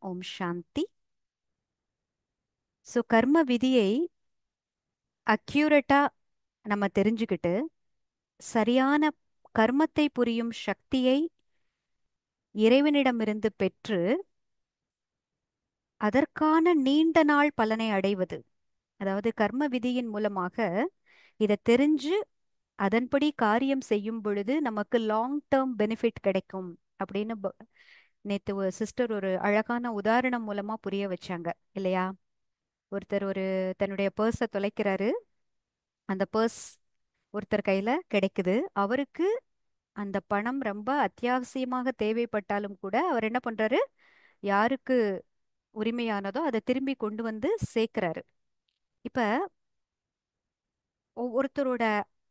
ஓம் சாந்தி. So கர்ம விதியை accurate நம்ம தெரிஞ்சுக்கிட்டு சரியான கர்மத்தை புரியும் சக்தியை இறைவனிடமிருந்து பெற்று அதற்கான நீண்ட நாள் பலனை அடைவது. அதாவது கர்ம விதியின் மூலமாக இதை தெரிஞ்சு அதன்படி காரியம் செய்யும் பொழுது நமக்கு லாங் டேர்ம் பெனிஃபிட் கிடைக்கும் அப்படின்னு நேத்து ஒரு சிஸ்டர் ஒரு அழகான உதாரணம் மூலமா புரிய வச்சாங்க இல்லையா? ஒருத்தர் தன்னுடைய பர்ஸை தொலைக்கிறாரு. அந்த பர்ஸ் ஒருத்தர் கையில கிடைக்குது. அவருக்கு அந்த பணம் ரொம்ப அத்தியாவசியமாக தேவைப்பட்டாலும் கூட அவர் என்ன பண்றாரு? யாருக்கு உரிமையானதோ அதை திரும்பி கொண்டு வந்து சேர்க்கிறாரு. இப்ப ஒருத்தரோட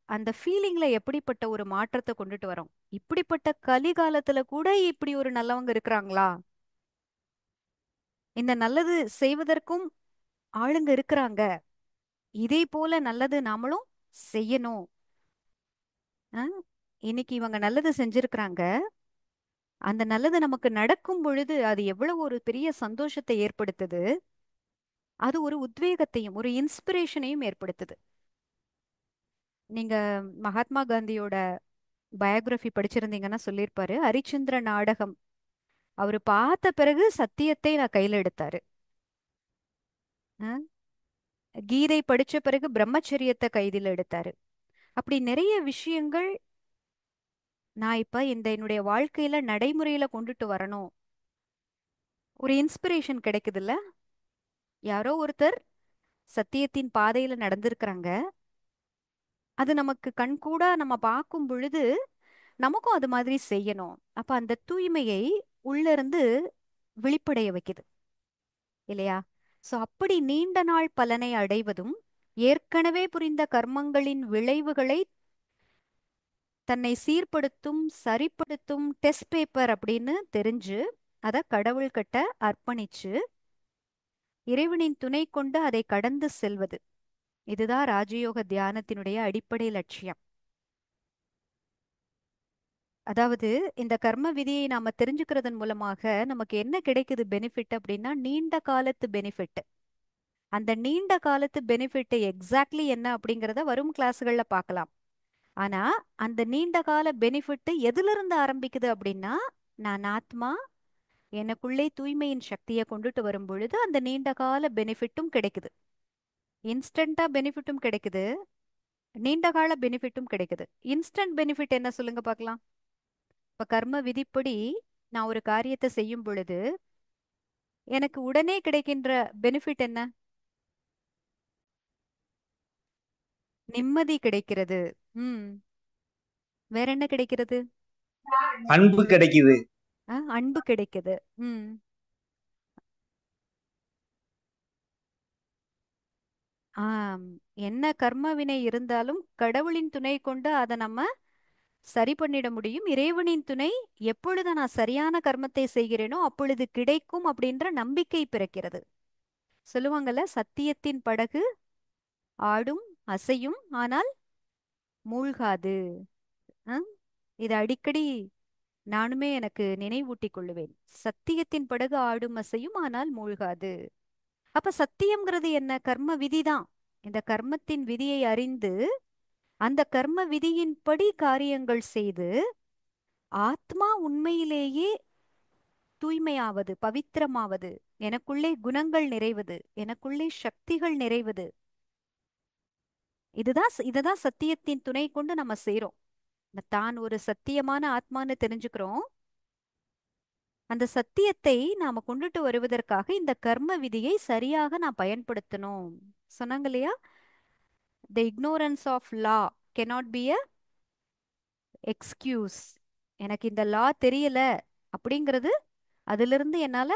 அந்த ஃபீலிங்ல எப்படிப்பட்ட ஒரு மாற்றத்தை கொண்டுட்டு வரோம். இப்படிப்பட்ட கலிகாலத்துல கூட இப்படி ஒரு நல்லவங்க இருக்கிறாங்களா? இந்த நல்லது செய்வதற்கும் ஆளுங்க இருக்கிறாங்க. இதே போல நல்லது நாமளும் செய்யணும். அஹ், இன்னைக்கு இவங்க நல்லது செஞ்சிருக்கிறாங்க. அந்த நல்லது நமக்கு நடக்கும் பொழுது அது எவ்வளவு ஒரு பெரிய சந்தோஷத்தை ஏற்படுத்துது. அது ஒரு உத்வேகத்தையும் ஒரு இன்ஸ்பிரேஷனையும் ஏற்படுத்துது. நீங்க மகாத்மா காந்தியோட பயோகிராஃபி படிச்சிருந்தீங்கன்னா சொல்லியிருப்பாரு. ஹரிச்சந்திர நாடகம் அவரு பார்த்த பிறகு சத்தியத்தை நான் கையில எடுத்தாரு. அஹ், கீதை படிச்ச பிறகு பிரம்மச்சரியத்தை கைதில எடுத்தாரு. அப்படி நிறைய விஷயங்கள் நான் இப்ப என்னுடைய வாழ்க்கையில நடைமுறையில கொண்டுட்டு வரணும். ஒரு இன்ஸ்பிரேஷன் கிடைக்குதுல்ல? யாரோ ஒருத்தர் சத்தியத்தின் பாதையில நடந்திருக்கிறாங்க. அது நமக்கு கண்கூடா நம்ம பார்க்கும் பொழுது நமக்கும் அது மாதிரி செய்யணும். அப்ப அந்த தூய்மையை உள்ள இருந்து விழிப்படைய வைக்குது இல்லையா? சோ அப்படி நீண்ட நாள் பலனை அடைவதும் ஏற்கனவே புரிந்த கர்மங்களின் விளைவுகளை தன்னை சீர்படுத்தும் சரிப்படுத்தும் டெஸ்ட் பேப்பர் அப்படின்னு தெரிஞ்சு அதை கடவுள்கிட்ட அர்ப்பணிச்சு இறைவனின் துணை கொண்டு அதை கடந்து செல்வது. இதுதான் ராஜயோக தியானத்தினுடைய அடிப்படை லட்சியம். அதாவது இந்த கர்ம விதியை நாம தெரிஞ்சுக்கிறதன் மூலமாக நமக்கு என்ன கிடைக்குது பெனிஃபிட் அப்படின்னா நீண்ட காலத்து பெனிஃபிட். அந்த நீண்ட காலத்து பெனிஃபிட் எக்ஸாக்ட்லி என்ன அப்படிங்கிறத வரும் கிளாஸ்கள்ல பார்க்கலாம். ஆனா அந்த நீண்ட கால பெனிஃபிட் எதுல இருந்து ஆரம்பிக்குது அப்படின்னா, நான் ஆத்மா எனக்குள்ளே தூய்மையின் சக்தியை கொண்டுட்டு வரும் பொழுது அந்த நீண்ட கால பெனிஃபிட்டும் கிடைக்குது. இன்ஸ்டன்டா பெனிஃபிட்டும் கிடைக்குது, நீண்ட கால பெனிஃபிட்டும் கிடைக்குது. இன்ஸ்டன்ட் பெனிஃபிட் என்ன சொல்லுங்க பார்க்கலாம்? இப்ப கர்ம விதிப்படி நான் ஒரு காரியத்தை செய்யும் பொழுது எனக்கு உடனே கிடைக்கின்ற பெனிஃபிட் என்ன? நிம்மதி கிடைக்கிறது. ம். வேற என்ன கிடைக்கிறது? அன்பு கிடைக்குது. அன்பு கிடைக்குது. ம். ஆம். என்ன கர்ம வினை இருந்தாலும் கடவுளின் துணை கொண்டு அதை நம்ம சரி பண்ணிட முடியும். இறைவனின் துணை எப்பொழுது நான் சரியான கர்மத்தை செய்கிறேனோ அப்பொழுது கிடைக்கும் அப்படின்ற நம்பிக்கை பிறக்கிறது. சொல்லுவாங்கல்ல, சத்தியத்தின் படகு ஆடும் அசையும் ஆனால் மூழ்காது. அஹ், இது அடிக்கடி நானுமே எனக்கு நினைவூட்டிக் கொள்ளுவேன். சத்தியத்தின் படகு ஆடும் அசையும் ஆனால் மூழ்காது. அப்ப சத்தியம்ங்கிறது என்ன? கர்ம விதிதான். இந்த கர்மத்தின் விதியை அறிந்து அந்த கர்ம விதியின்படி காரியங்கள் செய்து ஆத்மா உண்மையிலேயே தூய்மையாவது பவித்திரமாவது, எனக்குள்ளே குணங்கள் நிறைவது, எனக்குள்ளே சக்திகள் நிறைவது. இததான் சத்தியத்தின் துணை கொண்டு நம்ம செய்றோம். தான் ஒரு சத்தியமான ஆத்மான்னு தெரிஞ்சுக்கிறோம். அந்த சத்தியத்தை நாம கொண்டுட்டு வருவதற்காக இந்த கர்ம விதியை சரியாக நான் பயன்படுத்தணும். சொன்னாங்க இல்லையா? The ignorance of law cannot be a excuse. எனக்கு இந்த லா தெரியல அப்படிங்கிறது அதிலிருந்து என்னால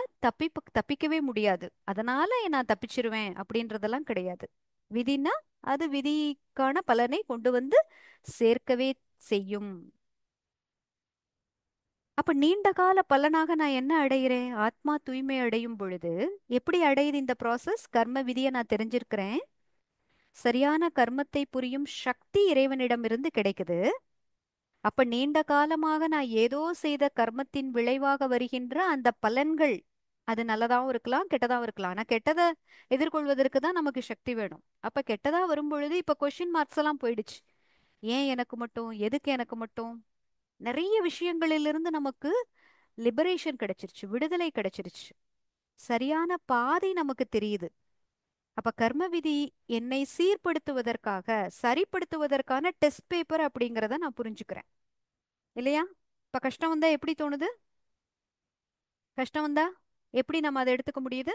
தப்பிக்கவே முடியாது. அதனால நான் தப்பிச்சிருவேன் அப்படின்றதெல்லாம் கிடையாது. விதினா அது விதிக்கான பலனை கொண்டு வந்து சேர்க்கவே செய்யும். அப்ப நீண்ட கால பலனாக நான் என்ன அடைகிறேன்? ஆத்மா தூய்மை அடையும் பொழுது எப்படி அடையுது இந்த ப்ராசஸ்? கர்ம விதியை நான் தெரிஞ்சிருக்கிறேன். சரியான கர்மத்தை புரியும் சக்தி இறைவனிடமிருந்து கிடைக்குது. அப்ப நீண்ட காலமாக நான் ஏதோ செய்த கர்மத்தின் விளைவாக வருகின்ற அந்த பலன்கள் அது நல்லதாவும் இருக்கலாம், கெட்டதாவும் இருக்கலாம். ஆனா கெட்டதை எதிர்கொள்வதற்கு தான் நமக்கு சக்தி வேணும். அப்ப கெட்டதா வரும்பொழுது இப்ப கொஸ்டின் மார்க்ஸ் எல்லாம் போயிடுச்சு. ஏன் எனக்கு மட்டும், எதுக்கு எனக்கு மட்டும், நிறைய விஷயங்களிலிருந்து நமக்கு லிபரேஷன் கிடைச்சிருச்சு, விடுதலை கிடைச்சிருச்சு. சரியான பாதை நமக்கு தெரியுது. அப்ப கர்ம விதி என்னை சீர்படுத்துவதற்காக, சரிப்படுத்துவதற்கான டெஸ்ட் பேப்பர் அப்படிங்கறத நான் புரிஞ்சுக்கிறேன். இல்லையா? இப்ப கஷ்டம் வந்தா எப்படி தோணுது? கஷ்டம் வந்தா எப்படி நம்ம அதை எடுத்துக்க முடியுது?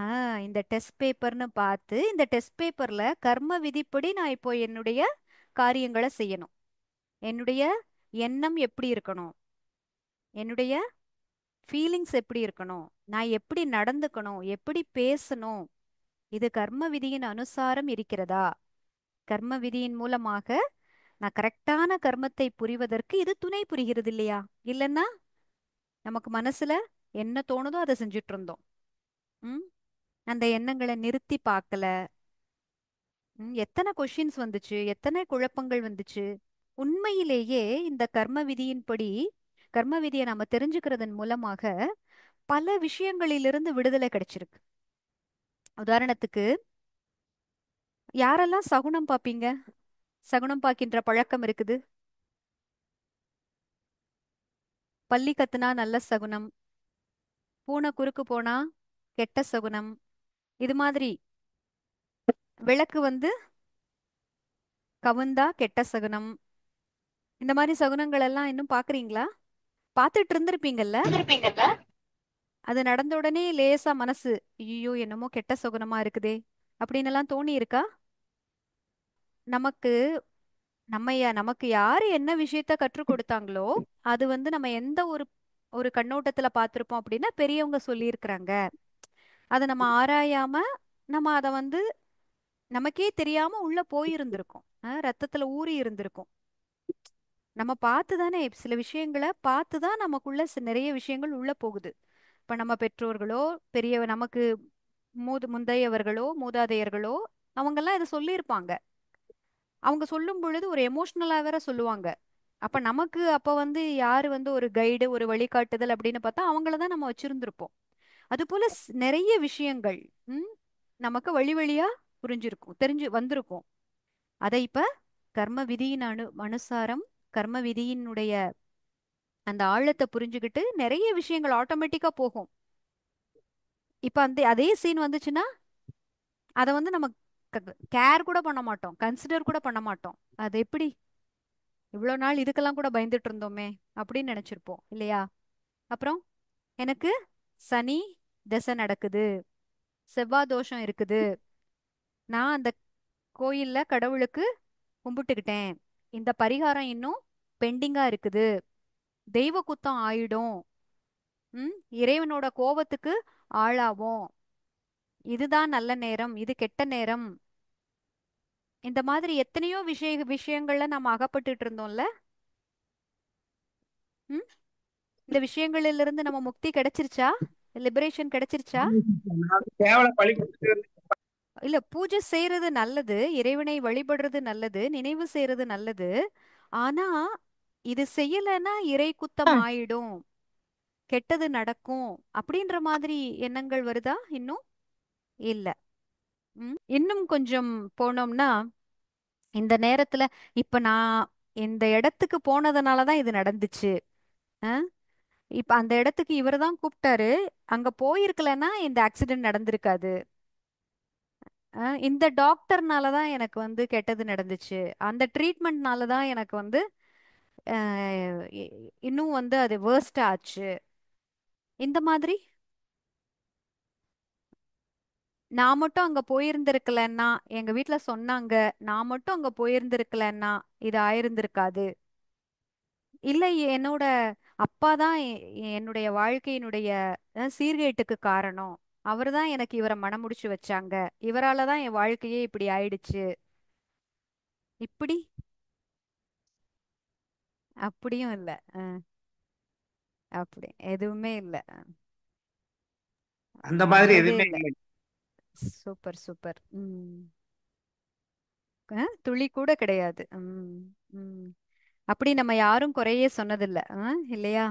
ஆ, இந்த டெஸ்ட் பேப்பர்னு பார்த்து இந்த டெஸ்ட் பேப்பர்ல கர்ம விதிப்படி நான் இப்போ என்னுடைய காரியங்களை செய்யணும். என்னுடைய எண்ணம் எப்படி இருக்கணும், என்னுடைய ஃபீலிங்ஸ் எப்படி இருக்கணும், நான் எப்படி நடந்துக்கணும், எப்படி பேசணும், இது கர்ம விதியின் அனுசாரம் இருக்கிறதா? கர்ம விதியின் மூலமாக நான் கரெக்டான கர்மத்தை புரிவதற்கு இது துணை புரிகிறது இல்லையா? இல்லைன்னா நமக்கு மனசுல என்ன தோணுதோ அதை செஞ்சுட்டு இருந்தோம். ம் அந்த எண்ணங்களை நிறுத்தி பார்க்கல. எத்தனை கொஷின்ஸ் வந்துச்சு, எத்தனை குழப்பங்கள் வந்துச்சு. உண்மையிலேயே இந்த கர்ம விதியின்படி, கர்ம விதியை நாம தெரிஞ்சுக்கிறதன் மூலமாக பல விஷயங்களிலிருந்து விடுதலை கிடைச்சிருக்கு. உதாரணத்துக்கு, யாரெல்லாம் சகுனம் பார்ப்பீங்க? சகுனம் பார்க்கின்ற பழக்கம் இருக்குது. பல்லி கத்துனா நல்ல சகுனம், பூனை குறுக்கு போனா கெட்ட சகுனம். இது மாதிரி விளக்கு வந்து கவுந்தா கெட்ட சகுனம். இந்த மாதிரி சகுனங்கள் எல்லாம் இன்னும் பாக்குறீங்களா? பார்த்துட்டு இருந்திருப்பீங்கல்ல. அது நடந்த உடனே லேசா மனசு, ஐயோ என்னமோ கெட்ட சகுனமா இருக்குதே அப்படின்னு எல்லாம் தோணி இருக்கா? நமக்கு நமக்கு யாரு என்ன விஷயத்த கற்றுக் கொடுத்தாங்களோ, அது வந்து நம்ம எந்த ஒரு ஒரு கண்ணோட்டத்துல பார்த்திருப்போம் அப்படின்னா பெரியவங்க சொல்லியிருக்கிறாங்க. அதை நம்ம ஆராயாம நம்ம அதை வந்து நமக்கே தெரியாம உள்ள போயிருந்திருக்கோம். ரத்தத்துல ஊறி இருந்திருக்கும். நம்ம பார்த்து தானே சில விஷயங்களை பார்த்து தான் நமக்குள்ள நிறைய விஷயங்கள் உள்ள போகுது. இப்ப நம்ம பெற்றோர்களோ, பெரிய நமக்கு முந்தையவர்களோ, மூதாதையர்களோ, அவங்கெல்லாம் இதை சொல்லியிருப்பாங்க. அவங்க சொல்லும் பொழுது ஒரு எமோஷனலா வேற சொல்லுவாங்க. அப்ப நமக்கு அப்ப வந்து யாரு வந்து ஒரு கைடு, ஒரு வழிகாட்டுதல் அப்படின்னு பார்த்தா அவங்கள தான் நம்ம வச்சிருந்திருப்போம். அது போல நிறைய விஷயங்கள் ம், நமக்கு வழி வழியா புரிஞ்சிருக்கும், தெரிஞ்சு வந்திருக்கும். அதை இப்ப கர்ம விதியின் அனுசாரம், கர்ம விதியினுடைய அந்த ஆழத்தை புரிஞ்சுக்கிட்டு நிறைய விஷயங்கள் ஆட்டோமேட்டிக்கா போகும். இப்ப அந்த அதே சீன் வந்துச்சுன்னா அதை வந்து நம்ம கேர் கூட பண்ண மாட்டோம், கன்சிடர் கூட பண்ண மாட்டோம். அது எப்படி இவ்வளவு நாள் இதுக்கெல்லாம் கூட பயந்துட்டு இருந்தோமே அப்படின்னு நினைச்சிருப்போம் இல்லையா? அப்புறம் எனக்கு சனி திசை நடக்குது, செவ்வாய் தோஷம் இருக்குது, நான் அந்த கோயில்ல கடவுளுக்கு கும்பிட்டுக்கிட்டேன், இந்த பரிகாரம் இன்னும் பெண்டிங்கா இருக்குது, தெய்வ குத்தம் ஆயிடும், இறைவனோட கோபத்துக்கு ஆளாவோம், இதுதான் நல்ல நேரம், இது கெட்ட நேரம். இந்த மாதிரி எத்தனையோ விஷயங்கள்ல நம்ம அகப்பட்டுட்டு இருந்தோம்ல. ம் இந்த விஷயங்களிலிருந்து நம்ம முக்தி கிடைச்சிருச்சா? லிபரேஷன் கிடைச்சிருச்சா? கேவல பழி கொடுத்துட்டு இல்ல, பூஜை செய்யறது நல்லது, இறைவனை வழிபடுறது நல்லது, நினைவு செய்யறது நல்லது. ஆனா இது செய்யலைன்னா இறை குத்தம் ஆயிடும், கெட்டது நடக்கும் அப்படின்ற மாதிரி எண்ணங்கள் வருதா இன்னும்? இல்ல. இன்னும் கொஞ்சம் போனோம்னா, இந்த நேரத்துல இப்ப நான் இந்த இடத்துக்கு போனதுனாலதான் இது நடந்துச்சு. அஹ் இப்ப அந்த இடத்துக்கு இவர் தான் கூப்பிட்டாரு, அங்க போயிருக்கலன்னா இந்த ஆக்சிடென்ட் நடந்திருக்காது. இந்த டாக்டர்னால தான் எனக்கு வந்து கெட்டது நடந்துச்சு, அந்த ட்ரீட்மெண்ட்னால தான் எனக்கு வந்து இன்னும் வந்து அது வேர்ஸ்ட் ஆச்சு. இந்த மாதிரி நான் மட்டும் அங்க போயிருந்திருக்கலன்னா, எங்க வீட்ல சொன்னாங்க, நான் மட்டும் அங்க போயிருந்திருக்கலன்னா இது ஆயிருந்திருக்காது. இல்ல, என்னோட அப்பா தான் என்னுடைய வாழ்க்கையினுடைய சீர்கேட்டுக்கு காரணம், அவர் தான் எனக்கு இவரை மணமுடிச்சு வச்சாங்க, இவரால தான் என் வாழ்க்கையே இப்படி ஆயிடுச்சு. இப்படி அப்படியும் இல்ல. அஹ், அப்படி எதுவுமே இல்ல. அந்த மாதிரி வரதே எதுவுமே இல்ல. இல்லை. Super super. துளி கூட கிடையாது. ம். அப்படி நம்ம யாரும் குறையே சொன்னதில்ல, இல்லையா?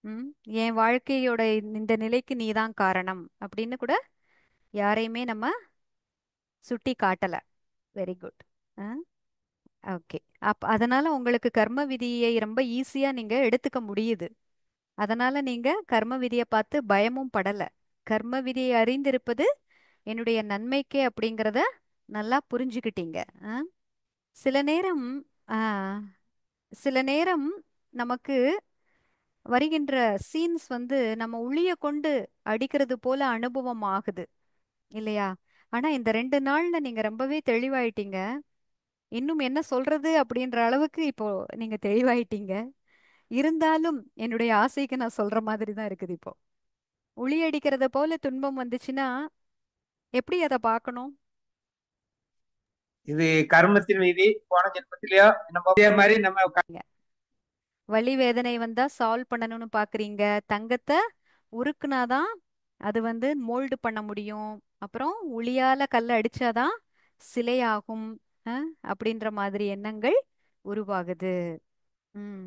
ம். என் வாழ்க்கையோட இந்த நிலைக்கு நீதான் காரணம் அப்படின்னு கூட யாரையுமே நம்ம சுட்டி காட்டல. Very good. ஓகே. அதனால உங்களுக்கு கர்ம விதியை ரொம்ப ஈஸியா நீங்க எடுத்துக்க முடியுது. அதனால நீங்க கர்ம விதியை பார்த்து பயமும் படல. கர்ம விதியை அறிந்திருப்பது என்னுடைய நன்மைக்கே அப்படிங்கிறத நல்லா புரிஞ்சுக்கிட்டீங்க. ஆ? சில நேரம் ஆ, சில நேரம் நமக்கு வருகின்ற சீன்ஸ் வந்து நம்ம உளிய கொண்டு அடிக்கிறது போல அனுபவம் ஆகுது, இல்லையா? ஆனா இந்த 2 நாள்ல நீங்க ரொம்பவே தெளிவாயிட்டீங்க. இன்னும் என்ன சொல்றது அப்படின்ற அளவுக்கு இப்போ நீங்க தெளிவாயிட்டீங்க. இருந்தாலும் என்னுடைய ஆசைக்கு நான் சொல்ற மாதிரி தான் இருக்குது இப்போ. உளி அடிக்கிறத போல துன்பம் வந்துச்சுன்னா எப்படி அதை பார்க்கணும்? இது கர்மத்தின் விதி. போன ஜென்மத்திலயோ நம்ம இதே மாதிரி நம்ம வலி வேதனை வந்தா சால்வ் பண்ணணும்னு பாக்குறீங்க. தங்கத்தை உருக்குனாதான் அது வந்து மோல்டு பண்ண முடியும். அப்புறம் உளியால கல்ல அடிச்சாதான் சிலையாகும். அப்படின்ற மாதிரி எண்ணங்கள் உருவாகுது. ம்.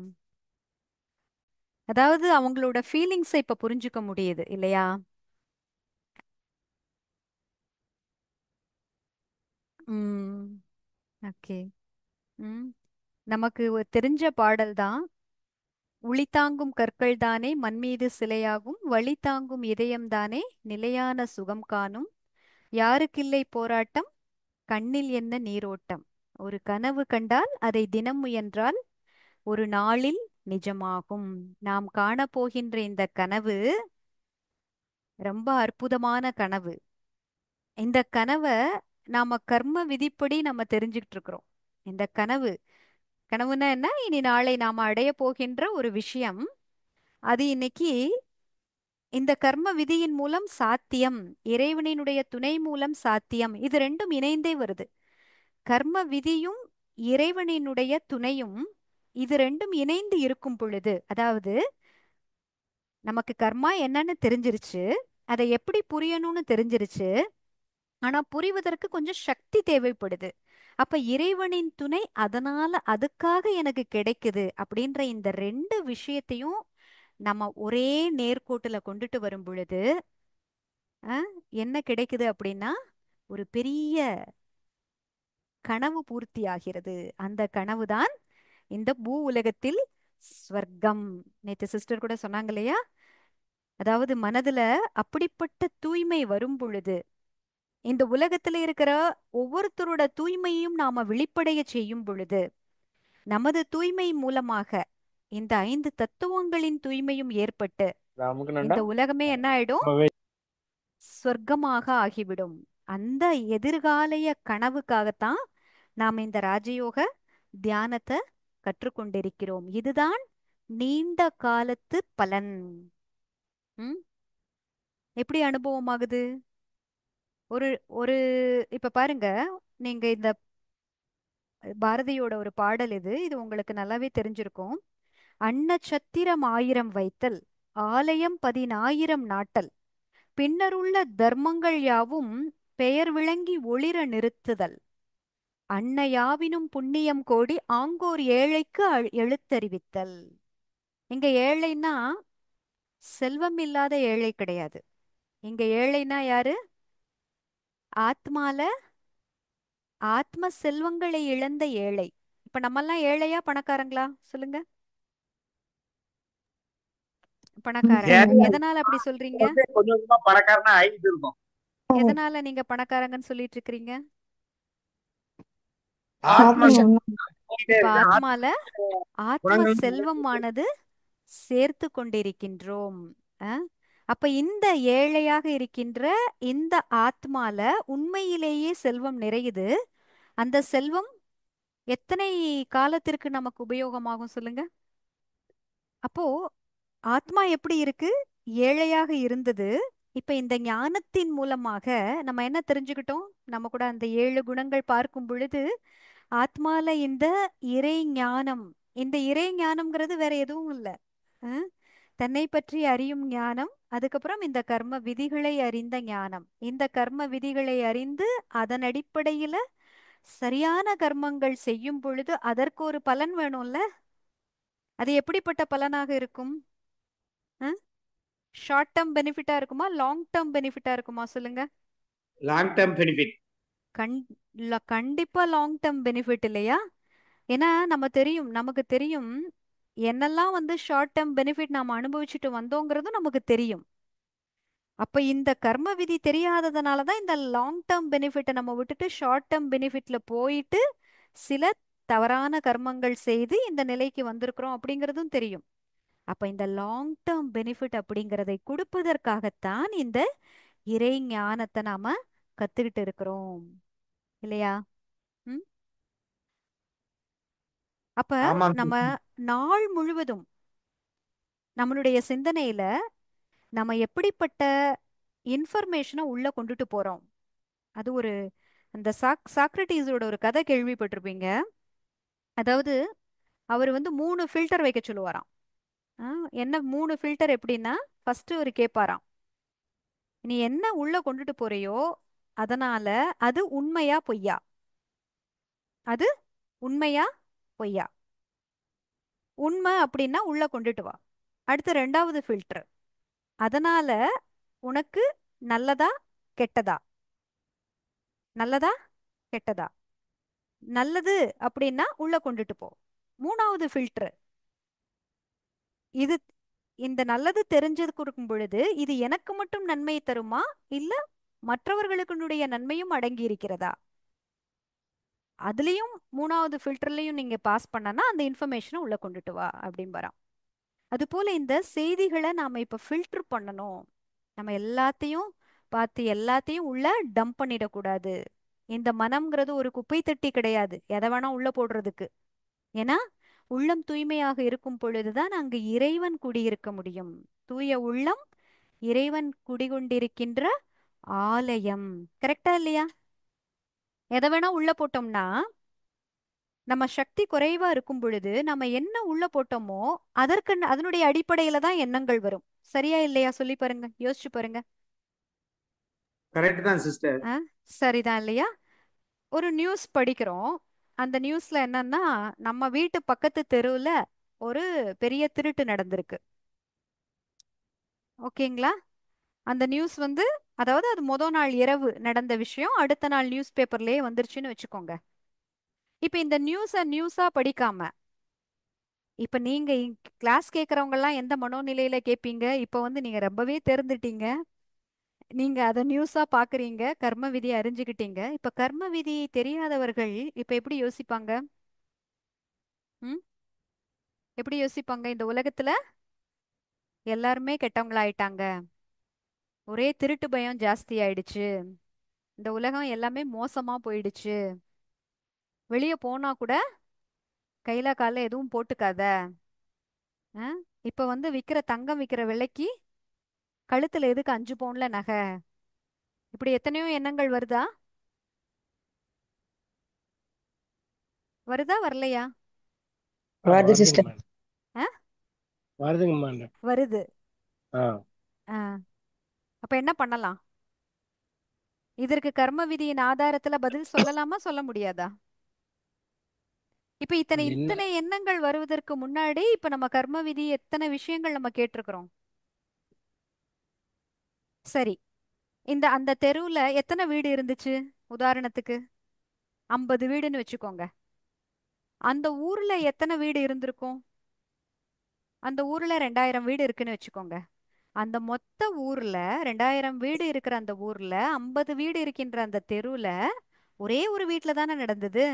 அதாவது அவங்களோட ஃபீலிங்ஸை இப்ப புரிஞ்சுக்க முடியுது, இல்லையா? ம். ஓகே. ம். நமக்கு தெரிஞ்ச பாடல் தான். உளி தாங்கும் கற்கள் தானே மண்மீது சிலையாகும், வலி தாங்கும் இதயம்தானே நிலையான சுகம் காணும், யாருக்கில்லை போராட்டம் கண்ணில் என்ன நீரோட்டம், ஒரு கனவு கண்டால் அதை தினம் முயன்றால் ஒரு நாளில் நிஜமாகும். நாம் காணப்போகின்ற இந்த கனவு ரொம்ப அற்புதமான கனவு. இந்த கனவை நாம கர்ம விதிப்படி நம்ம தெரிஞ்சுக்கிட்டு இருக்கிறோம். இந்த கனவுன்னா என்ன? இனி நாளை நாம அடைய போகின்ற ஒரு விஷயம். அது இன்னைக்கு இந்த கர்ம விதியின் மூலம் சாத்தியம், இறைவனினுடைய துணை மூலம் சாத்தியம். இது ரெண்டும் இணைந்தே வருது. கர்ம விதியும் இறைவனினுடைய துணையும் இது ரெண்டும் இணைந்து இருக்கும் பொழுது, அதாவது நமக்கு கர்மா என்னன்னு தெரிஞ்சிருச்சு, அதை எப்படி புரியணும்னு தெரிஞ்சிருச்சு. ஆனா புரிவதற்கு கொஞ்சம் சக்தி தேவைப்படுது. அப்ப இறைவனின் துணை அதனால அதுக்காக எனக்கு கிடைக்குது அப்படின்ற இந்த ரெண்டு விஷயத்தையும் நம்ம ஒரே நேர்கோட்டுல கொண்டுட்டு வரும் பொழுது என்ன கிடைக்குது அப்படின்னா ஒரு பெரிய கனவு பூர்த்தி ஆகிறது. அந்த கனவுதான் இந்த பூ உலகத்தில் ஸ்வர்க்கம். நேத்து சிஸ்டர் கூட சொன்னாங்க இல்லையா? அதாவது மனதுல அப்படிப்பட்ட தூய்மை வரும் பொழுது இந்த உலகத்துல இருக்கிற ஒவ்வொருத்தரோட தூய்மையும் நாம வெளிப்படைய செய்யும் பொழுது நமது தூய்மை மூலமாக இந்த 5 தத்துவங்களின் தூய்மையும் ஏற்பட்டு அமுக்குனண்டா இந்த உலகமே என்ன ஆயிடும்? நம்ம சொர்க்கமாக ஆகிவிடும். அந்த எதிர்காலைய கனவுக்காகத்தான் நாம் இந்த ராஜயோக தியானத்தை கற்றுக்கொண்டிருக்கிறோம். இதுதான் நீண்ட காலத்து பலன். ம்? எப்படி அனுபவமாகுது? ஒரு ஒரு இப்ப பாருங்க, நீங்க இந்த பாரதியோட ஒரு பாடல் இது இது உங்களுக்கு நல்லாவே தெரிஞ்சிருக்கும். அன்னச்சத்திரம் 1000 வைத்தல், ஆலயம் 10,000 நாட்டல், பின்னருள்ள தர்மங்கள் யாவும் பெயர் விளங்கி ஒளிர நிறுத்துதல், அன்னையாவினும் புண்ணியம் கோடி ஆங்கோர் ஏழைக்கு எழுத்தறிவித்தல். இங்க ஏழைன்னா செல்வம் இல்லாத ஏழை கிடையாது. இங்க ஏழைனா யாரு? ஆத்மால ஆத்ம செல்வங்களை இழந்த ஏழை. இப்ப நம்மெல்லாம் ஏழையா பணக்காரங்களா சொல்லுங்க? பணக்காரங்க. ஏன் எதனால அப்படி சொல்றீங்க? வந்து கொஞ்சம் கொஞ்சமா பணக்காரனா ஆயிட்டு இருக்கும். எதனால நீங்க பணக்காரங்கன்னு சொல்லிட்டு இருக்கிறீங்க? ஆத்ம சக்தியிலே இப்ப இருக்கு. ஆத்மால ஆத்ம குணங்கள் செல்வமானது சேர்த்து கொண்டிருக்கின்றோம். அஹ்? அப்ப இந்த ஏழையாக இருக்கின்ற இந்த ஆத்மால உண்மையிலேயே செல்வம் நிறையுது. அந்த செல்வம் எத்தனை காலத்திற்கு நமக்கு உபயோகமாகும் சொல்லுங்க? அப்போ ஆத்மா எப்படி இருக்கு? ஏழையாக இருந்தது. இப்ப இந்த ஞானத்தின் மூலமாக நம்ம என்ன தெரிஞ்சுக்கிட்டோம்? நம்ம கூட அந்த 7 குணங்கள் பார்க்கும் பொழுது ஆத்மால இந்த இறை ஞானம், இந்த இறை ஞானம்ங்கிறது வேற எதுவும் இல்லை. அஹ்? தன்னை பற்றி அறியும் ஞானம், அதுக்கப்புறம் இந்த கர்ம விதிகளை அறிந்த ஞானம். இந்த கர்ம விதிகளை அறிந்து அதன் அடிப்படையில சரியான கர்மங்கள் செய்யும் பொழுது அதற்கு ஒரு பலன் வேணும்ல? அது எப்படிப்பட்ட பலனாக இருக்கும்? ஷார்ட் டேர்ம் பெனிஃபிட்டா இருக்குமா, லாங் டேர்ம் பெனிஃபிட்டா இருக்குமா சொல்லுங்க? Long term benefit. கண் கண்டிப்பா லாங் டேர்ம் பெனிஃபிட் இல்லையா? ஏன்னா நமக்கு தெரியும் என்னெல்லாம் வந்து ஷார்ட் டேர்ம் பெனிஃபிட் நாம அனுபவிச்சுட்டு வந்தோங்கிறதும் நமக்கு தெரியும். அப்ப இந்த கர்ம விதி தெரியாததுனால தான் இந்த லாங் டேர்ம் பெனிஃபிட்டை நம்ம விட்டுட்டு ஷார்ட் டேர்ம் பெனிஃபிட்ல போயிட்டு சில தவறான கர்மங்கள் செய்து இந்த நிலைக்கு வந்திருக்கிறோம் அப்படிங்கிறதும் தெரியும். அப்ப இந்த லாங் டேர்ம் பெனிஃபிட் அப்படிங்கிறதை கொடுப்பதற்காகத்தான் இந்த இறை ஞானத்தை நாம கத்துக்கிட்டு இருக்கிறோம் இல்லையா? ம். அப்ப ஆமாம் நம்ம sister. நாள் முழுவதும் நம்மளுடைய சிந்தனையில நம்ம எப்படிப்பட்ட இன்ஃபர்மேஷனை உள்ள கொண்டுட்டு போறோம். அது ஒரு அந்த சாக்ரட்டிஸோட ஒரு கதை கேள்விப்பட்டிருப்பீங்க. அதாவது அவர் வந்து 3 ஃபில்டர் வைக்க சொல்லுவாராம். ஆ, என்ன 3 ஃபில்டர் எப்படின்னா, ஃபர்ஸ்ட் ஒரு கேட்பாராம், நீ என்ன உள்ள கொண்டுட்டு போறியோ அதனால அது உண்மையா பொய்யா, அது உண்மையா பொய்யா. உண்மை அப்படின்னா உள்ள கொண்டுட்டு வா. அடுத்து 2வது ஃபில்டர், அதனால உனக்கு நல்லதா கெட்டதா, நல்லதா கெட்டதா. நல்லது அப்படின்னா உள்ள கொண்டுட்டு போ. 3வது ஃபில்டர், இது இந்த நல்லது தெரிஞ்சது கொடுக்கும் பொழுது இது எனக்கு மட்டும் நன்மை தருமா, இல்ல மற்றவர்களுக்குடைய நன்மையும் அடங்கி இருக்கிறதா. அதுலயும் 3வது ஃபில்டர்லயும் நீங்க பாஸ் பண்ணனா அந்த இன்ஃபர்மேஷனை உள்ள கொண்டுட்டு வா அப்படிம்பறான். அது போல இந்த செய்திகளை நாம இப்ப ஃபில்டர் பண்ணணும். நம்ம எல்லாத்தையும் பார்த்து எல்லாத்தையும் உள்ள டம்ப் பண்ணிடக்கூடாது. இந்த மனம்ங்கிறது ஒரு குப்பை தட்டி கிடையாது, எதை வேணா உள்ள போடுறதுக்கு. ஏன்னா உள்ளம் தூய்மையாக இருக்கும் பொழுதுதான் அங்கு இறைவன் குடியிருக்க முடியும். தூய உள்ளம் இறைவன் குடிகொண்டிருக்கின்ற ஆலயம். கரெக்டா இல்லையா? எதை வேணா உள்ள போட்டோம்னா, நம்ம சக்தி குறைவா இருக்கும் பொழுது நம்ம என்ன உள்ள போட்டோமோ அதனுடைய அடிப்படையில தான் எண்ணங்கள் வரும். சரியா இல்லையா சொல்லி பாருங்க, யோசிச்சு பாருங்க. கரெக்ட் தான் சிஸ்டர். ஆ, சரிதான் இல்லையா? ஒரு நியூஸ் படிக்கிறோம். அந்த நியூஸ்ல என்னன்னா, நம்ம வீட்டு பக்கத்து தெருவுல ஒரு பெரிய திருட்டு நடந்திருக்கு. ஓகேங்களா? அந்த நியூஸ் வந்து, அதாவது அது முத நாள் இரவு நடந்த விஷயம் அடுத்த நாள் நியூஸ் பேப்பர்லயே வந்துருச்சுன்னு வச்சுக்கோங்க. இப்ப இந்த நியூஸா படிக்காம, இப்ப நீங்க கிளாஸ் கேட்கறவங்க எல்லாம் எந்த மனோநிலையில கேட்பீங்க? இப்ப வந்து நீங்க ரொம்பவே தேர்ந்துட்டீங்க. நீங்க அத நியூஸா பாக்குறீங்க, கர்ம விதியை அறிஞ்சுக்கிட்டீங்க. இப்ப கர்ம விதி தெரியாதவர்கள் இப்ப எப்படி யோசிப்பாங்க? ம்? எப்படி யோசிப்பாங்க? இந்த உலகத்துல எல்லாருமே கெட்டவங்களாயிட்டாங்க, ஒரே திருட்டு பயம் ஜாஸ்தி ஆயிடுச்சு, இந்த உலகம் எல்லாமே மோசமா போயிடுச்சு, வெளிய போனா கூட கையில கால்ல எதுவும் போட்டுக்காத, ஆ? இப்ப வந்து தங்கம் விக்கிற விலைக்கு கழுத்துல எதுக்கு 5 பவுன்ல நகை, இப்படி எத்தனையோ எண்ணங்கள் வருதா? வருதா வரலையா? வருது வருதுங்க சிஸ்டர். மேடம். ஆ? வருதுங்க மேடம். வருது. ஆ ஆ. அப்ப என்ன பண்ணலாம்? இதற்கு கர்ம விதியின் ஆதாரத்துல பதில் சொல்லலாமா, சொல்ல முடியாதா? இப்ப இத்தனை அது என்ன? இத்தனை எண்ணங்கள் வருவதற்கு முன்னாடி இப்ப நம்ம கர்ம விதி எத்தனை விஷயங்கள் நம்ம கேட்டிருக்கிறோம். சரி, அந்த தெருவுல எத்தனை வீடு இருந்துச்சு? உதாரணத்துக்கு 50 வீடுன்னு வச்சுக்கோங்க. அந்த ஊர்ல எத்தனை வீடு இருந்திருக்கும்? அந்த ஊர்ல 2000 வீடு இருக்குன்னு வச்சுக்கோங்க. அந்த மொத்த ஊர்ல 2000 வீடு இருக்கிற அந்த ஊர்ல 50 வீடு இருக்கின்ற அந்த தெருவுல ஒரே ஒரு வீட்ல தானே நடந்தது.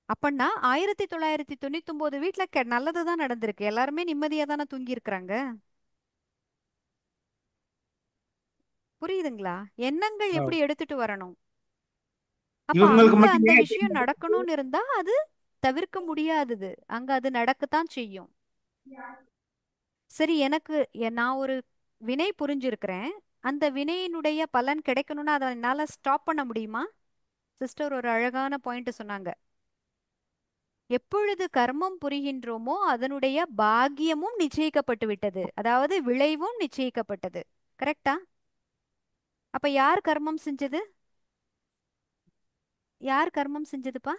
அப்பன்னா 1999 வீட்ல நல்லதுதான் நடந்திருக்கு, எல்லாருமே நிம்மதியா தானே தூங்கி இருக்கிறாங்க. புரியுதுங்களா? எண்ணங்கள் ஆ, எப்படி எடுத்துட்டு வரணும். அப்ப இவங்களுக்கு அங்க மட்டும் அந்த ஏன் விஷயம் நடக்கணும்னு இருந்தா அது தவிர்க்க முடியாதது, அங்க அது நடக்கத்தான் செய்யும். சரி, நான் ஒரு வினை புரிஞ்சிருக்கிறேன், அந்த வினையினுடைய பலன் கிடைக்கணும்னா அதை என்னால ஸ்டாப் பண்ண முடியுமா? சிஸ்டர் ஒரு அழகான பாயிண்ட் சொன்னாங்க. எப்பொழுது கர்மம் புரிகின்றோமோ அதனுடைய பாக்கியமும் நிச்சயிக்கப்பட்டு விட்டது, அதாவது விளைவும் நிச்சயிக்கப்பட்டது. கரெக்டா? அப்ப யார் கர்மம் செஞ்சது? யார் கர்மம் செஞ்சதுப்பா?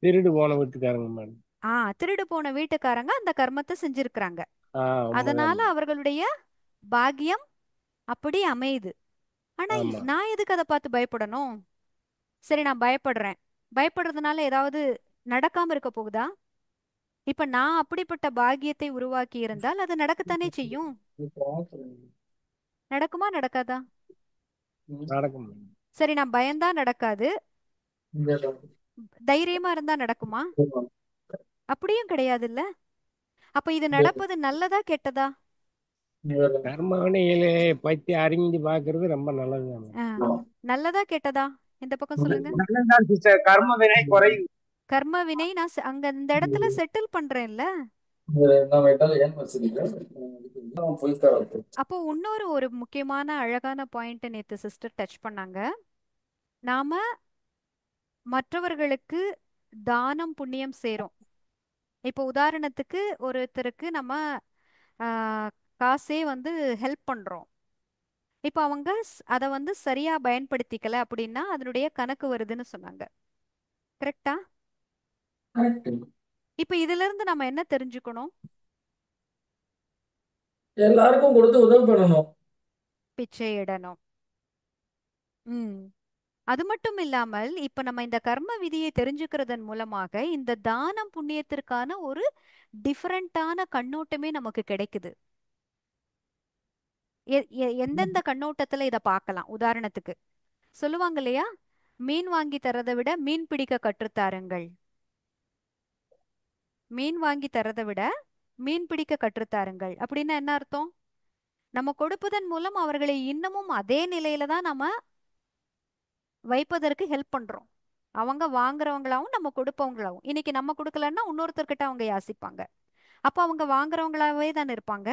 திருடு போன வீட்டுக்காரங்க மேடம். திருடு போன வீட்டுக்காரங்க அந்த கர்மத்தை செஞ்சிருக்கிறாங்க. அதனால உண்மைதான். அவர்களுடைய பாக்கியம் அப்படி அமையுது. ஆனா ஆமா. நான் எதுக்கு அதை பார்த்து பயப்படணும்? சரி, நான் பயப்படுறேன். பயப்படுறதுனால ஏதாவது நடக்காம இருக்க போகுதா? இப்ப நான் அப்படிப்பட்ட பாக்கியத்தை உருவாக்கி இருந்தால் அது நடக்கத்தானே செய்யும். நடக்குமா நடக்காதா? நடக்கும் மேடம். சரி, நான் பயந்தா நடக்காது, தைரியமா இருந்தா நடக்குமா? அப்படியும் கிடையாதுல்ல. அப்ப இது நடப்பது நல்லதா கெட்டதா? கர்மவினைகளை பத்தி அறிஞ்சு பாக்குறது ரொம்ப நல்லதுதான் மேடம். ஆ, நல்லதா கெட்டதா? இந்த பக்கம் சொல்லுங்க. நல்லதுதான் சிஸ்டர். கர்ம வினை குறையும். கர்ம வினை நான் அங்க இந்த இடத்துல செட்டில் பண்றேன்ல. அப்போ இன்னொரு ஒரு முக்கியமான அழகான பாயிண்ட் நேத்து சிஸ்டர் டச் பண்ணாங்க. நாம மற்றவர்களுக்கு தானம் புண்ணியம் சேரும். இப்போ உதாரணத்துக்கு ஒருத்தருக்கு நம்ம ஆ, காசே வந்து ஹெல்ப் பண்றோம். இப்போ அவங்க அதை வந்து சரியா பயன்படுத்திக்கல அப்படின்னா அதனுடைய கணக்கு வருதுன்னு சொன்னாங்க. கரெக்டா? இப்போ இதுல இருந்து நம்ம என்ன தெரிஞ்சுக்கணும்? எல்லாருக்கும் கொடுத்து உதவி பண்ணணும். பிச்சை இடணும். ம் அது மட்டும் இல்லாமல் இப்ப நம்ம இந்த கர்ம விதியை தெரிஞ்சுக்கிறதன் மூலமாக இந்த தானம் புண்ணியத்திற்கான ஒரு டிஃபரண்டான கண்ணோட்டமே நமக்கு கிடைக்குது. எந்தெந்த கண்ணோட்டத்துல இத பார்க்கலாம்? உதாரணத்துக்கு சொல்லுவாங்க இல்லையா, மீன் வாங்கி தரதை விட மீன் பிடிக்க கற்றுத்தாருங்கள். மீன் வாங்கி தரதை விட மீன் பிடிக்க கற்றுத்தாருங்கள் அப்படின்னா என்ன அர்த்தம்? நம்ம கொடுப்பதன் மூலம் அவர்களை இன்னமும் அதே நிலையில தான் நம்ம வைப்பதற்கு ஹெல்ப் பண்றோம். அவங்க வாங்குறவங்களாவும் நம்ம கொடுப்பவங்களாவும். இன்னைக்கு நம்ம கொடுக்கலன்னா இன்னொருத்தர்கிட்ட அவங்க யாசிப்பாங்க. அப்ப அவங்க வாங்குறவங்களாவே தானே இருப்பாங்க.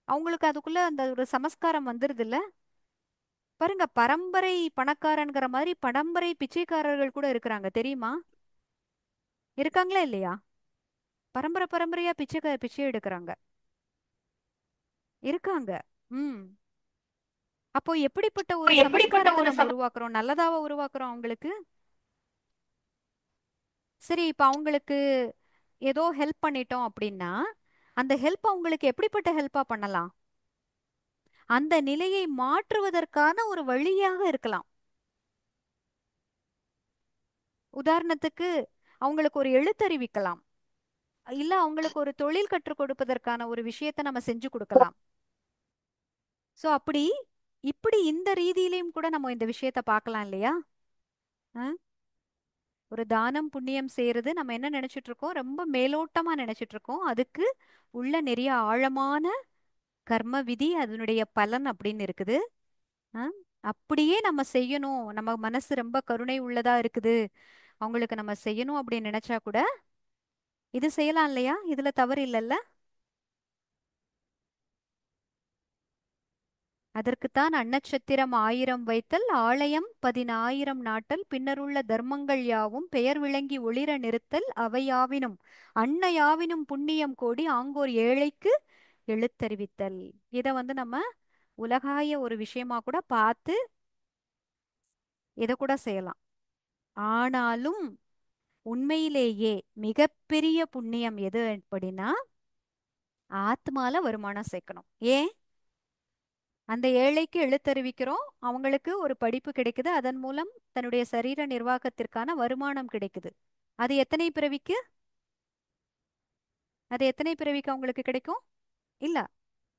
அவங்களுக்கு அதுக்குள்ள அந்த ஒரு சமஸ்காரம் வந்துருது இல்ல. பாருங்க, பரம்பரை பணக்காரன்கிற மாதிரி பரம்பரை பிச்சைக்காரர்கள் கூட இருக்கிறாங்க, தெரியுமா? இருக்காங்களா இல்லையா? பரம்பரை பரம்பரையா பிச்சை எடுக்கிறாங்க, இருக்காங்க. ம் அப்போ எப்படிப்பட்ட ஒரு சமஸ்காரத்தை நம்ம உருவாக்குறோம்? நல்லதாவ உருவாக்குறோம் அவங்களுக்கு. சரி, இப்ப அவங்களுக்கு ஏதோ ஹெல்ப் பண்ணிட்டோம் அப்படின்னா அந்த ஹெல்ப் அவங்களுக்கு எப்படிப்பட்ட ஹெல்ப்பா பண்ணலாம்? அந்த நிலையை மாற்றுவதற்கான ஒரு வழியாக இருக்கலாம். உதாரணத்துக்கு அவங்களுக்கு ஒரு எழுத்தறிவிக்கலாம், இல்ல அவங்களுக்கு ஒரு தொழில் கற்றுக் கொடுப்பதற்கான ஒரு விஷயத்தை நம்ம செஞ்சு கொடுக்கலாம். சோ இப்படி இந்த ரீதியிலையும் கூட நம்ம இந்த விஷயத்த பார்க்கலாம் இல்லையா? அஹ்? ஒரு தானம் புண்ணியம் செய்யறது நம்ம என்ன நினைச்சிட்டு இருக்கோம்? ரொம்ப மேலோட்டமா நினைச்சிட்டு இருக்கோம். அதுக்கு உள்ள நிறைய ஆழமான கர்ம விதி, அதனுடைய பலன் அப்படின்னு இருக்குது. அஹ்? அப்படியே நம்ம செய்யணும், நம்ம மனசு ரொம்ப கருணை உள்ளதா இருக்குது, அவங்களுக்கு நம்ம செய்யணும் அப்படின்னு நினைச்சா கூட இது செய்யலாம் இல்லையா? இதுல தவறு இல்லைல்ல. அதற்குத்தான் அன்னச்சத்திரம் 1000 வைத்தல், ஆலயம் 10,000 நாட்டல், பின்னருள்ள தர்மங்கள் யாவும் பெயர் விளங்கி ஒளிர நிறுத்தல், அவையாவினும் அன்னையாவினும் புண்ணியம் கோடி ஆங்கோர் ஏழைக்கு எழுத்தறிவித்தல். இத வந்து நம்ம உலகாய ஒரு விஷயமா கூட பார்த்து இத கூட செய்யலாம். ஆனாலும் உண்மையிலேயே மிகப்பெரிய புண்ணியம் எது அப்படின்னா ஆத்மால வருமானம் சேர்க்கணும். ஏன்? அந்த ஏழைக்கு எழுத்தறிவிக்கிறோம், அவங்களுக்கு ஒரு படிப்பு கிடைக்குது, அதன் மூலம் தன்னுடைய சரீர நிர்வாகத்திற்கான வருமானம் கிடைக்குது. அது எத்தனை பிறவிக்கு? அது எத்தனை பிறவிக்கு அவங்களுக்கு கிடைக்கும்? இல்ல,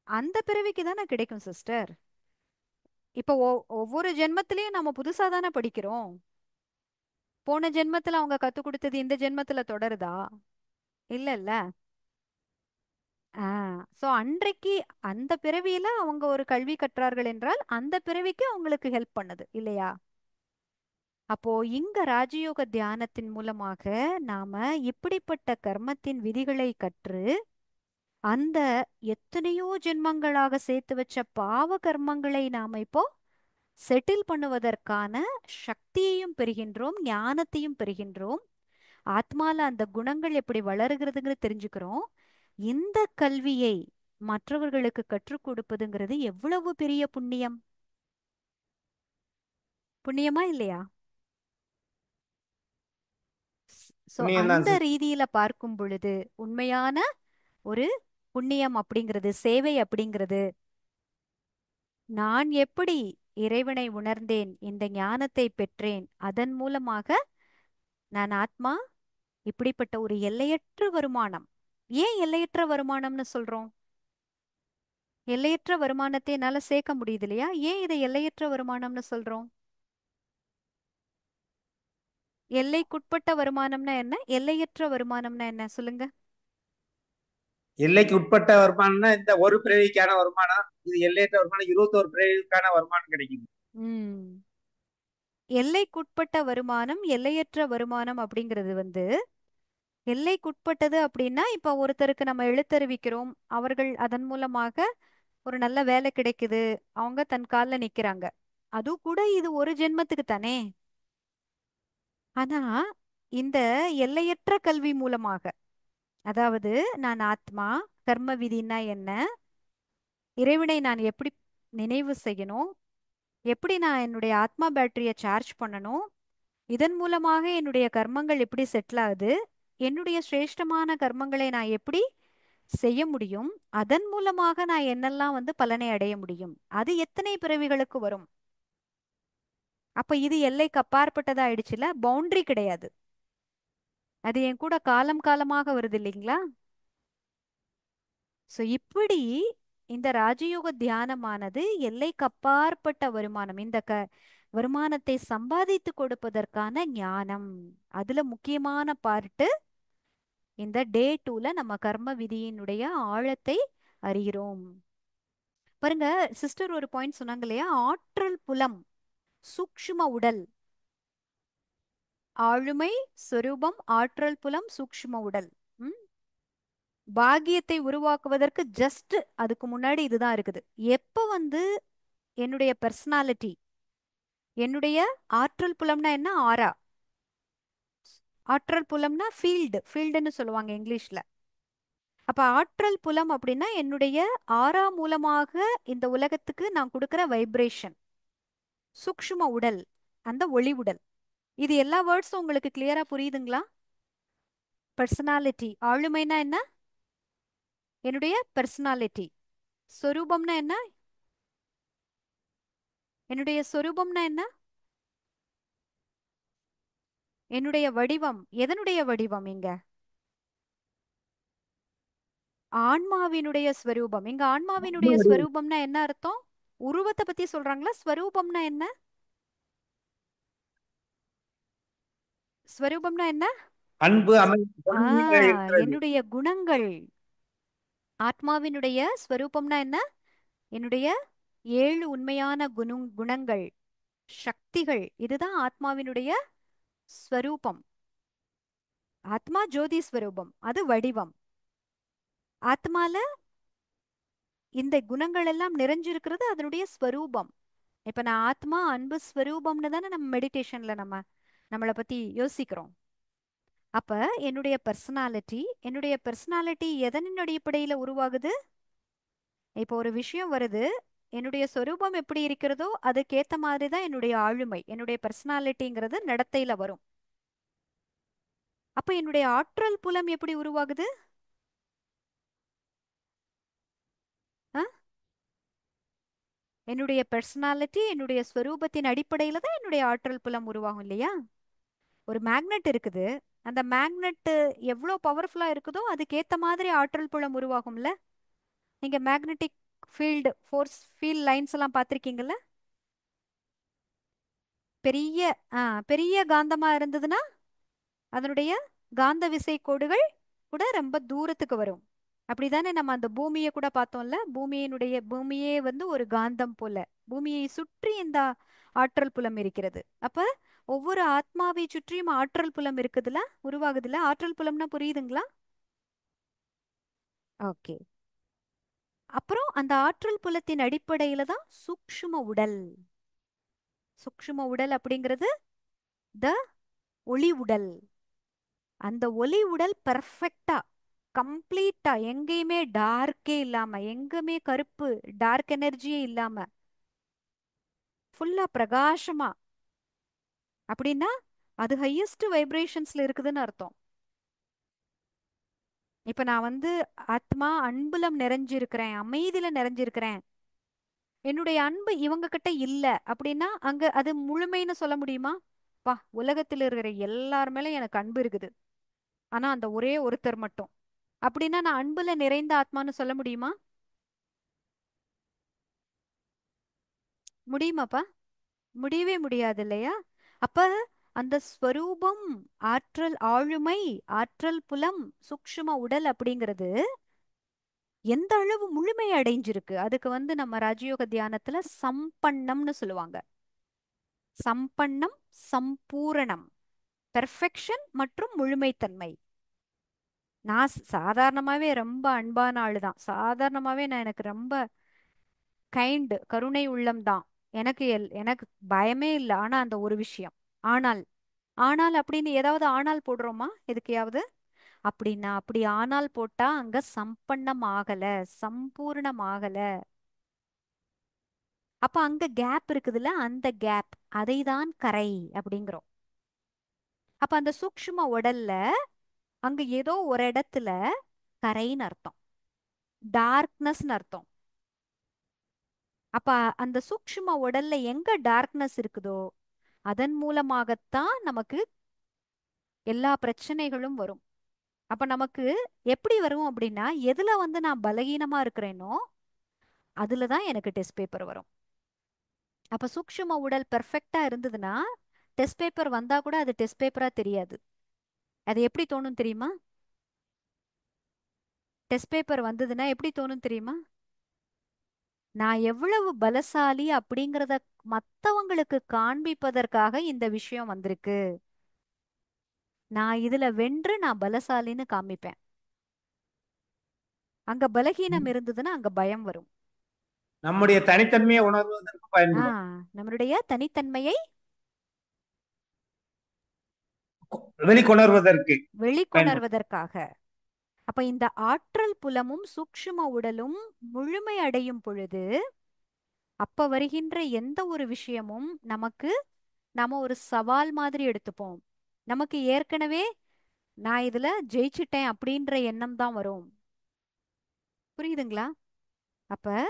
அந்த பிறவிக்கு தானே கிடைக்கும் சிஸ்டர். இப்போ ஒவ்வொரு ஜென்மத்திலையும் நம்ம புதுசா தானே படிக்கிறோம். போன ஜென்மத்துல அவங்க கத்து கொடுத்தது இந்த ஜென்மத்துல தொடருதா? இல்ல இல்ல. சோ அன்றைக்கு அந்த பிறவியில அவங்க ஒரு கல்வி கற்றார்கள் என்றால் அந்த பிறவிக்கு அவங்களுக்கு ஹெல்ப் பண்ணுது இல்லையா? அப்போ இங்க ராஜயோக தியானத்தின் மூலமாக நாம இப்படிப்பட்ட கர்மத்தின் விதிகளை கற்று அந்த எத்தனையோ ஜென்மங்களாக சேர்த்து வச்ச பாவ கர்மங்களை நாம இப்போ செட்டில் பண்ணுவதற்கான சக்தியையும் பெறுகின்றோம், ஞானத்தையும் பெறுகின்றோம். ஆத்மால அந்த குணங்கள் எப்படி வளருகிறதுங்கிறது தெரிஞ்சுக்கிறோம். இந்த கல்வியை மற்றவர்களுக்கு கற்றுக் கொடுப்பதுங்கிறது எவ்வளவு பெரிய புண்ணியம்! புண்ணியமா இல்லையா? சோ புண்ணியம் தான் அந்த சிஸ்டர். ரீதியில பார்க்கும் பொழுது உண்மையான ஒரு புண்ணியம் அப்படிங்கிறது, சேவை அப்படிங்கிறது, நான் எப்படி இறைவனை உணர்ந்தேன், இந்த ஞானத்தை பெற்றேன், அதன் மூலமாக நான் ஆத்மா, இப்படிப்பட்ட ஒரு எல்லையற்ற வருமானம். ஏன் எல்லையற்ற வருமானம்னு சொல்றோம்? எல்லையற்ற வருமானத்தை என்னால சேர்க்க முடியுது இல்லையா? ஏன் இதை எல்லையற்ற வருமானம்னு சொல்றோம்? எல்லைக்குட்பட்ட வருமானம்னா என்ன, எல்லையற்ற வருமானம்னா என்ன சொல்லுங்க. எல்லைக்கு உட்பட்ட வருமானம்னா இந்த ஒரு பிறவிக்கான வருமானம். இது எல்லையற்ற வருமானம், 21 பிறவிக்கான வருமானம் கிடைக்குது. ம் எல்லைக்குட்பட்ட வருமானம், எல்லையற்ற வருமானம் அப்படிங்கிறது எல்லைக்குட்பட்டது அப்படின்னா, இப்ப ஒருத்தருக்கு நம்ம எழுத்தறிவிக்கிறோம், அவர்கள் அதன் மூலமாக ஒரு நல்ல வேலை கிடைக்குது, அவங்க தன் கால்ல நிக்கிறாங்க. அது கூட இது ஒரு ஜென்மத்துக்கு தானே. ஆனா இந்த எல்லையற்ற கல்வி மூலமாக, அதாவது நான் ஆத்மா, கர்ம விதினா என்ன, இறைவனை நான் எப்படி நினைவு செய்யணும், எப்படி நான் என்னுடைய ஆத்மா பேட்டரியை சார்ஜ் பண்ணணும், இதன் மூலமாக என்னுடைய கர்மங்கள் எப்படி செட்டில் ஆகுது, என்னுடைய சிரேஷ்டமான கர்மங்களை நான் எப்படி செய்ய முடியும், அதன் மூலமாக நான் என்னெல்லாம் பலனை அடைய முடியும், அது எத்தனை பிறவிகளுக்கு வரும். அப்ப இது எல்லைக்கு அப்பாற்பட்டதா ஆயிடுச்சுல, பவுண்டரி கிடையாது. அது என் கூட காலம் காலமாக வருது இல்லைங்களா? சோ இப்படி இந்த ராஜயோக தியானமானது எல்லைக்கு அப்பாற்பட்ட வருமானம், இந்த வருமானத்தை சம்பாதித்து கொடுப்பதற்கான ஞானம். அதுல முக்கியமான பார்ட்டு இந்த டே 2ல நம்ம கர்ம விதியினுடைய ஆழத்தை அறிகிறோம். பாருங்க சிஸ்டர், ஒரு பாயிண்ட் சொன்னாங்க இல்லையா, ஆற்றல் புலம், சூக்ஷ்ம உடல், ஆளுமை, சொரூபம், ஆற்றல் புலம், சூக்ஷ்ம உடல். ம்? பாக்கியத்தை உருவாக்குவதற்கு ஜஸ்ட் அதுக்கு முன்னாடி இதுதான் இருக்குது. எப்ப என்னுடைய பர்சனாலிட்டி, என்னுடைய ஆற்றல் புலம்னா என்ன, ஆரா, ஆற்றல் புலம்னா ஃபீல்டுன்னு சொல்லுவாங்க இங்கிலீஷ்ல. அப்ப ஆற்றல் புலம் அப்படின்னா என்னுடைய ஆரா மூலமாக இந்த உலகத்துக்கு நான் கொடுக்கிற வைப்ரேஷன். சூக்ஷ்ம உடல், அந்த ஒளி உடல். இது எல்லா வேர்ட்ஸும் உங்களுக்கு கிளியரா புரியுதுங்களா? பர்சனாலிட்டி, ஆளுமைனா என்ன, என்னுடைய பர்சனாலிட்டி. சொரூபம்னா என்ன, என்னுடைய சொரூபம்னா என்ன, என்னுடைய வடிவம். எதனுடைய வடிவம் இங்க? ஆன்மாவினுடைய ஸ்வரூபம். இங்க ஆன்மாவினுடைய ஸ்வரூபம்னா என்ன அர்த்தம்? உருவத்தை பத்தி சொல்றாங்களா? ஸ்வரூபம்னா என்ன? ஸ்வரூபம்னா என்ன? அன்பு, அமைதி, இருக்கிறது. என்னுடைய குணங்கள். ஆத்மாவினுடைய ஸ்வரூபம்னா என்ன? என்னுடைய 7 உண்மையான குணங்கள், சக்திகள். இதுதான் ஆத்மாவினுடைய ஸ்வரூபம். ஆத்மா ஜோதி ஸ்வரூபம், அது வடிவம். ஆத்மால இந்த குணங்கள் எல்லாம் நிறைஞ்சிருக்கிறது அதனுடைய ஸ்வரூபம். இப்ப நான் ஆத்மா அன்பு ஸ்வரூபம்னு தானே நம்ம மெடிடேஷன்ல நம்மளை பத்தி யோசிக்கிறோம். அப்ப என்னுடைய பர்சனாலிட்டி எதனின் அடிப்படையில உருவாகுது? இப்போ ஒரு விஷயம் வருது, என்னுடைய சொரூபம் எப்படி இருக்கிறதோ அதுக்கேத்த மாதிரி தான் என்னுடைய ஆளுமை, என்னுடைய பர்சனாலிட்டிங்கிறது நடத்தையில வரும். அப்ப என்னுடைய ஆற்றல் புலம் எப்படி உருவாகுது? ஆ? என்னுடைய பர்சனாலிட்டி, என்னுடைய ஸ்வரூபத்தின் அடிப்படையில தான் என்னுடைய ஆற்றல் புலம் உருவாகும் இல்லையா? ஒரு மேக்னெட் இருக்குது, அந்த மேக்னெட் எவ்வளோ பவர்ஃபுல்லா இருக்குதோ அதுக்கேத்த மாதிரி ஆற்றல் புலம் உருவாகும்ல. நீங்க magnetic field force field lines எல்லாம் பார்த்திருக்கீங்கல்ல? பெரிய பெரிய காந்தமா இருந்ததுன்னா அதனுடைய காந்த விசை கோடுகள் கூட ரொம்ப தூரத்துக்கு வரும். அப்படிதானே நம்ம அந்த பூமியை கூட பார்த்தோம்ல, பூமியே ஒரு காந்தம் போல, பூமியை சுற்றி இந்த ஆற்றல் புலம் இருக்கிறது. அப்ப ஒவ்வொரு ஆத்மாவை சுற்றியும் ஆற்றல் புலம் இருக்குதுல, உருவாகுதுல. ஆற்றல் புலம்னா புரியுதுங்களா? ஓகே. அப்புறம் அந்த ஆற்றல் புலத்தின் அடிப்படையில தான் சூக்ஷ்ம உடல். சூக்ஷ்ம உடல் அப்படிங்கிறது த ஒளி உடல். அந்த ஒளி உடல் பெர்ஃபெக்டா, கம்ப்ளீட்டா, எங்கேயுமே டார்க்கே இல்லாம, எங்குமே கருப்பு டார்க் எனர்ஜியே இல்லாம, ஃபுல்லா பிரகாசமா. அப்படின்னா அது ஹையஸ்ட் வைப்ரேஷன்ஸ்ல இருக்குதுன்னு அர்த்தம். இப்ப நான் வந்து ஆத்மா அன்புல நிறைஞ்சிருக்கிறேன், அமைதியில நிறைஞ்சிருக்கிறேன், என்னுடைய அன்பு இவங்க கிட்ட இல்ல அப்படின்னா அங்க அது முழுமைன்னு சொல்ல முடியுமா? பா, உலகத்துல இருக்கிற எல்லார் மேலயும் எனக்கு அன்பு இருக்குது, ஆனா அந்த ஒரே ஒருத்தர் மட்டும் அப்படின்னா நான் அன்புல நிறைந்த ஆத்மான்னு சொல்ல முடியுமா? முடியுமாப்பா? முடியவே முடியாது இல்லையா? அப்ப அந்த ஸ்வரூபம், ஆற்றல் ஆளுமை, ஆற்றல் புலம், சூக்ஷ்ம உடல் அப்படிங்கிறது எந்த அளவு முழுமை அடைஞ்சிருக்கு, அதுக்கு வந்து நம்ம ராஜயோக தியானத்துல சம்பன்னம்னு சொல்லுவாங்க. சம்பன்னம், சம்பூரணம், பெர்ஃபெக்ஷன் மற்றும் முழுமைத்தன்மை. நான் சாதாரணமாவே ரொம்ப அன்பான ஆளுதான், சாதாரணமாவே நான் எனக்கு ரொம்ப கைண்ட், கருணை உள்ளம் தான். எனக்கு பயமே இல்லை, ஆனா அந்த ஒரு விஷயம். ஆனால் ஆனால் அப்படின்னு ஏதாவது ஆனால் போடுறோமா எதுக்கையாவது? அப்படின்னா அப்படி ஆனால் போட்டா அங்க சம்பன்னம் ஆகல, சம்பூர்ணம் ஆகல. அப்ப அங்க கேப் இருக்குதுல்ல, அந்த கேப் அதை தான் கரை அப்படிங்கிறோம். அப்ப அந்த சூக்ஷ்ம உடல்ல அங்க ஏதோ ஒரு இடத்துல கரைன்னு அர்த்தம், டார்க்னஸ்னு அர்த்தம். அப்ப அந்த சூக்ஷ்ம உடல்ல எங்க டார்க்னஸ் இருக்குதோ அதன் மூலமாகத்தான் நமக்கு எல்லா பிரச்சனைகளும் வரும். அப்ப நமக்கு எப்படி வரும் அப்படின்னா, எதுல வந்து நான் பலகீனமா இருக்கிறேனோ அதுலதான் எனக்கு டெஸ்ட் பேப்பர் வரும். அப்ப சூக்ஷ்ம உடல் பெர்ஃபெக்டா இருந்ததுன்னா டெஸ்ட் பேப்பர் வந்தா கூட அது டெஸ்ட் பேப்பரா தெரியாது. அது எப்படி தோணும் தெரியுமா? டெஸ்ட் பேப்பர் வந்ததுன்னா எப்படி தோணும் தெரியுமா? நான் எவ்வளவு பலசாலி அப்படிங்கிறத மத்தவங்களுக்கு காண்பிப்பதற்காக இந்த விஷயம் வந்திருக்கு, நான் இதுல வென்று நான் பலசாலின்னு காமிப்பேன். அங்க பலகீனம் இருந்ததுன்னா அங்க பயம் வரும். நம்முடைய தனித்தன்மையை உணர்வதற்கு ஆ, பயன்படும். நம்மளுடைய தனித்தன்மையை வெளிக்கொணர்வதற்கு பயன்படும். வெளிக்கொணர்வதற்காக. அப்ப இந்த ஆற்றல் புலமும் சூக்ஷ்ம உடலும் முழுமை அடையும் பொழுது அப்ப வருகின்ற எந்த ஒரு விஷயமும் நமக்கு நாம ஒரு சவால் மாதிரி எடுத்துப்போம். நமக்கு ஏற்கனவே நான் இதுல ஜெயிச்சிட்டேன் அப்படின்ற எண்ணம் தான் வரும். புரியுதுங்களா? அப்ப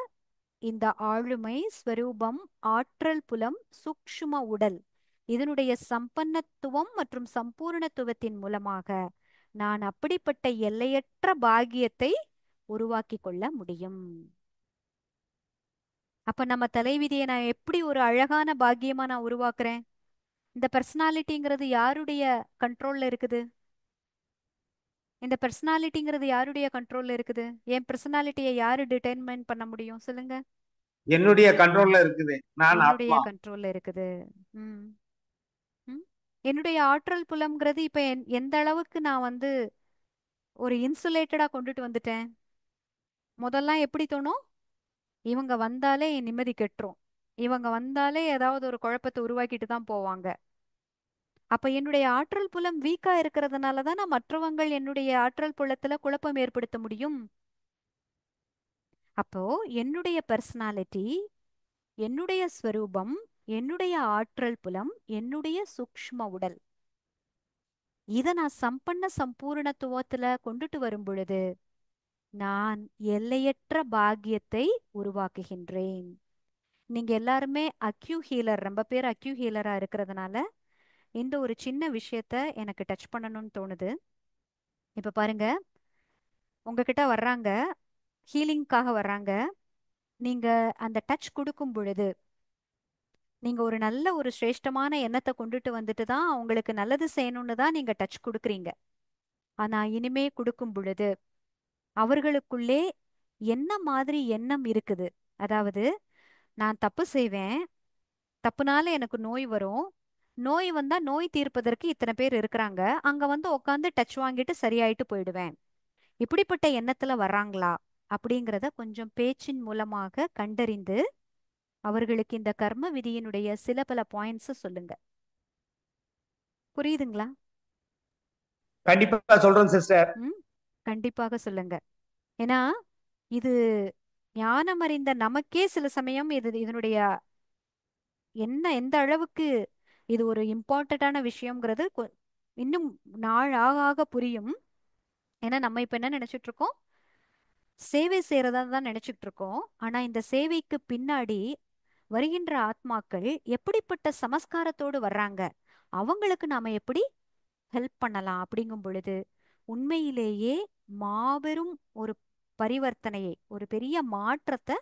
இந்த ஆளுமை, ஸ்வரூபம், ஆற்றல் புலம், சூக்ஷ்ம உடல், இதனுடைய சம்பன்னத்துவம் மற்றும் சம்பூர்ணத்துவத்தின் மூலமாக நான் அப்படிப்பட்ட எல்லையற்ற பாக்கியத்தை உருவாக்கி கொள்ள முடியும். அப்ப நம்ம தலைவிதியை நான் எப்படி ஒரு அழகான பாக்கியமா நான் உருவாக்குறேன்? இந்த பர்சனாலிட்டிங்கிறது யாருடைய கண்ட்ரோல்ல இருக்குது? இந்த பர்சனாலிட்டிங்கிறது யாருடைய கண்ட்ரோல்ல இருக்குது? என் பர்சனாலிட்டியை யாரு டிட்டர்மைன் பண்ண முடியும் சொல்லுங்க? என்னுடைய கண்ட்ரோல்ல இருக்குது. நான் என்னுடைய ஆத்மா. கண்ட்ரோல்ல இருக்குது. ம் ம். என்னுடைய ஆற்றல் புலம்ங்கிறது இப்ப எந்த அளவுக்கு நான் வந்து ஒரு இன்சுலேட்டடா கொண்டுட்டு வந்துட்டேன். முதல்லாம் எப்படி தோணும்? இவங்க வந்தாலே என் நிம்மதி கெட்டுரும், இவங்க வந்தாலே ஏதாவது ஒரு குழப்பத்தை உருவாக்கிட்டு தான் போவாங்க. அப்ப என்னுடைய ஆற்றல் புலம் வீக்கா இருக்கிறதுனால தான் நான் மற்றவங்கள் என்னுடைய ஆற்றல் புலத்துல குழப்பம் ஏற்படுத்த முடியும். அப்போ என்னுடைய பர்சனாலிட்டி, என்னுடைய ஸ்வரூபம், என்னுடைய ஆற்றல் புலம், என்னுடைய சூக்ஷ்ம உடல், இத நான் சம்பன்ன சம்பூரணத்துவத்துல கொண்டுட்டு வரும் பொழுது நான் எல்லையற்ற பாக்கியத்தை உருவாக்குகின்றேன். நீங்க எல்லாருமே அக்யூ ஹீலர், ரொம்ப பேர் அக்யூ ஹீலரா இருக்கிறதுனால இந்த ஒரு சின்ன விஷயத்த எனக்கு டச் பண்ணணும்னு தோணுது. இப்ப பாருங்க, உங்ககிட்ட வர்றாங்க, ஹீலிங்காக வர்றாங்க. நீங்க அந்த டச் கொடுக்கும் பொழுது நீங்க ஒரு நல்ல ஒரு சிரேஷ்டமான எண்ணத்தை கொண்டுட்டு வந்துட்டு தான் அவங்களுக்கு நல்லது செய்யணும்னு தான் நீங்க டச் கொடுக்குறீங்க. ஆனா இனிமே கொடுக்கும் பொழுது அவர்களுக்குள்ளே என்ன மாதிரி எண்ணம் இருக்குது? அதாவது நான் தப்பு செய்வேன், தப்புனால எனக்கு நோய் வரும், நோய் வந்தா நோய் தீர்ப்பதற்கு இத்தனை பேர் இருக்கிறாங்க, அங்க வந்து உட்காந்து டச் வாங்கிட்டு சரியாயிட்டு போயிடுவேன், இப்படிப்பட்ட எண்ணத்துல வர்றாங்களா அப்படிங்கிறத கொஞ்சம் பேச்சின் மூலமாக கண்டறிந்து அவர்களுக்கு இந்த கர்ம விதியினுடைய சில பல பாயிண்ட்ஸ் சொல்லுங்க. புரியுதுங்களா? கண்டிப்பா சொல்றேன் சிஸ்டர். ம், கண்டிப்பாக சொல்லுங்க. ஏன்னா இது ஞானம் அறிந்த நமக்கே சில சமயம் இதனுடைய என்ன எந்த அளவுக்கு இது ஒரு இம்பார்ட்டண்ட்டான விஷயம்ங்கிறது இன்னும் நாள் ஆக ஆக புரியும். ஏன்னா நம்ம இப்ப என்ன நினைச்சிட்டு இருக்கோம், சேவை செய்யறதா தான் நினைச்சிட்டு இருக்கோம். ஆனா இந்த சேவைக்கு பின்னாடி வருகின்ற ஆத்மாக்கள் எப்படிப்பட்ட சமஸ்காரத்தோடு வர்றாங்க, அவங்களுக்கு நாம எப்படி ஹெல்ப் பண்ணலாம் அப்படிங்கும் பொழுது உண்மையிலேயே மாபெரும் ஒரு பரிவர்த்தனையை, ஒரு பெரிய மாற்றத்தை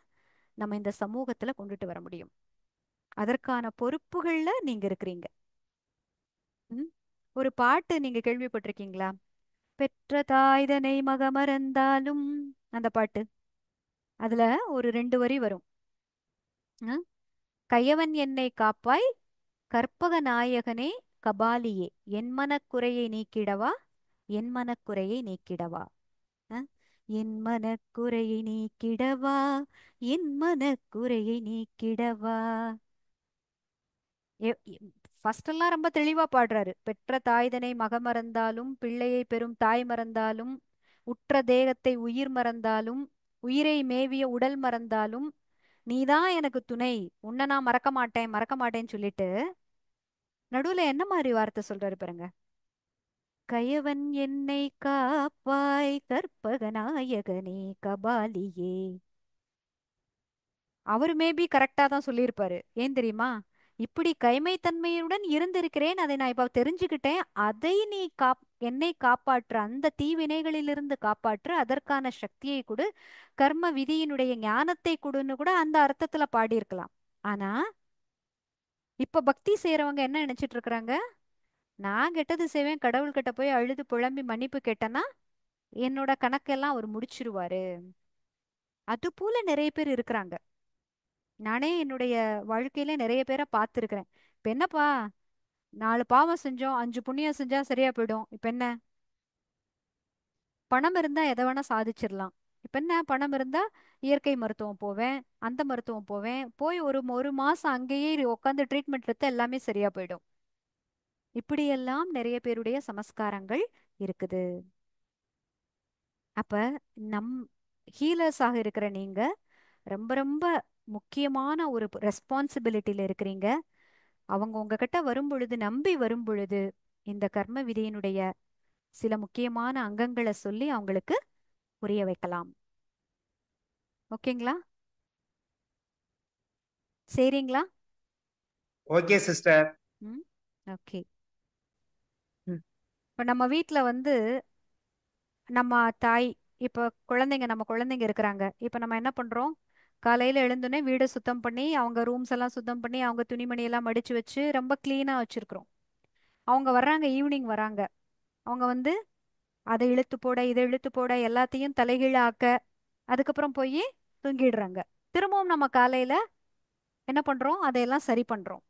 நம்ம இந்த சமூகத்துல கொண்டுட்டு வர முடியும். அதற்கான பொறுப்புகள்ல நீங்க இருக்கிறீங்க. ம்? ஒரு பாட்டு நீங்க கேள்விப்பட்டிருக்கீங்களா? பெற்ற தாய்தனை மகமறந்தாலும், அந்த பாட்டு. அதுல ஒரு 2 வரி வரும். ம்? கயவன் என்னை காப்பாய் கற்பக நாயகனே கபாலியே, என் மனக்குறையை நீக்கிடவா, என் மனக்குறையை நீக்கிடவா. அ? என் மனக்குறையை நீக்கிடவா, என் மனக்குறையை நீக்கிடவா. ஃபர்ஸ்ட் எல்லாம் ரொம்ப தெளிவா பாடுறாரு. பெற்ற தாய்தனை மகமறந்தாலும், பிள்ளையை பெறும் தாய் மறந்தாலும், உற்ற தேகத்தை உயிர் மறந்தாலும், உயிரை மேவிய உடல் மறந்தாலும், நீதான் எனக்கு துணை, உன்னை நான் மறக்க மாட்டேன் மறக்க மாட்டேன்னு சொல்லிட்டு நடுவுல என்ன மாதிரி வார்த்தை சொல்றாரு பாருங்க. கயவன் என்னை காப்பாய் கற்பக நாயகனே கபாலியே. அவர் மேபி கரெக்டா தான் சொல்லியிருப்பாரு. ஏன் தெரியுமா? இப்படி கைமைத்தன்மையுடன் இருந்திருக்கிறேன், அதை நான் இப்ப தெரிஞ்சுக்கிட்டேன். அதை நீ என்னை காப்பாற்று, அந்த தீவினைகளிலிருந்து காப்பாற்று, அதற்கான சக்தியை கொடு, கர்ம விதியினுடைய ஞானத்தை கொடுன்னு கூட அந்த அர்த்தத்துல பாடியிருக்கலாம். ஆனா இப்ப பக்தி செய்யறவங்க என்ன நினைச்சிட்டு இருக்கிறாங்க, நான் கெட்டது செய்வேன், கடவுள்கிட்ட போய் அழுது புலம்பி மன்னிப்பு கேட்டேன்னா என்னோட கணக்கெல்லாம் அவர் முடிச்சிருவாரு. அது போல நிறைய பேர் இருக்கிறாங்க. நானே என்னுடைய வாழ்க்கையில நிறைய பேரை பார்த்துருக்கிறேன். இப்ப என்னப்பா, 4 பாவம் செஞ்சோம், 5 புண்ணியம் செஞ்சா சரியா போயிடும். இப்ப என்ன, பணம் இருந்தா எதை வேணா சாதிச்சிடலாம். இப்ப என்ன, பணம் இருந்தா இயற்கை மருத்துவம் போவேன், அந்த மருத்துவம் போவேன், போய் ஒரு மாசம் அங்கேயே உட்காந்து ட்ரீட்மெண்ட் எடுத்து எல்லாமே சரியா போயிடும். இப்படியெல்லாம் நிறைய பேருடைய சமஸ்காரங்கள் இருக்குது. அப்ப நம் ஹீலர்ஸாக இருக்கிற நீங்க ரொம்ப ரொம்ப முக்கியமான ஒரு ரெஸ்பான்சிபிலிட்டியில இருக்கிறீங்க. அவங்க உங்ககிட்ட வரும் பொழுது, நம்பி வரும் பொழுது, இந்த கர்ம விதியினுடைய சில முக்கியமான அங்கங்களை சொல்லி அவங்களுக்கு புரிய வைக்கலாம். ஓகேங்களா? சரிங்களா? Okay sister. ம். ஓகே. இப்ப நம்ம வீட்ல வந்து நம்ம தாய், இப்ப நம்ம குழந்தைங்க இருக்கிறாங்க. இப்ப நம்ம என்ன பண்றோம், காலையில எழுந்தோடனே வீடை சுத்தம் பண்ணி, அவங்க ரூம்ஸ் எல்லாம் சுத்தம் பண்ணி, அவங்க துணிமணி எல்லாம் மடிச்சு வச்சு ரொம்ப கிளீனா வச்சிருக்கிறோம். அவங்க வர்றாங்க, ஈவினிங் வராங்க. அவங்க வந்து அதை இழுத்து போட, இதை இழுத்து போட, எல்லாத்தையும் தலைகீழ ஆக்க, அதுக்கப்புறம் போய் தூங்கிடுறாங்க. திரும்பவும் நம்ம காலையில என்ன பண்றோம், அதையெல்லாம் சரி பண்றோம்.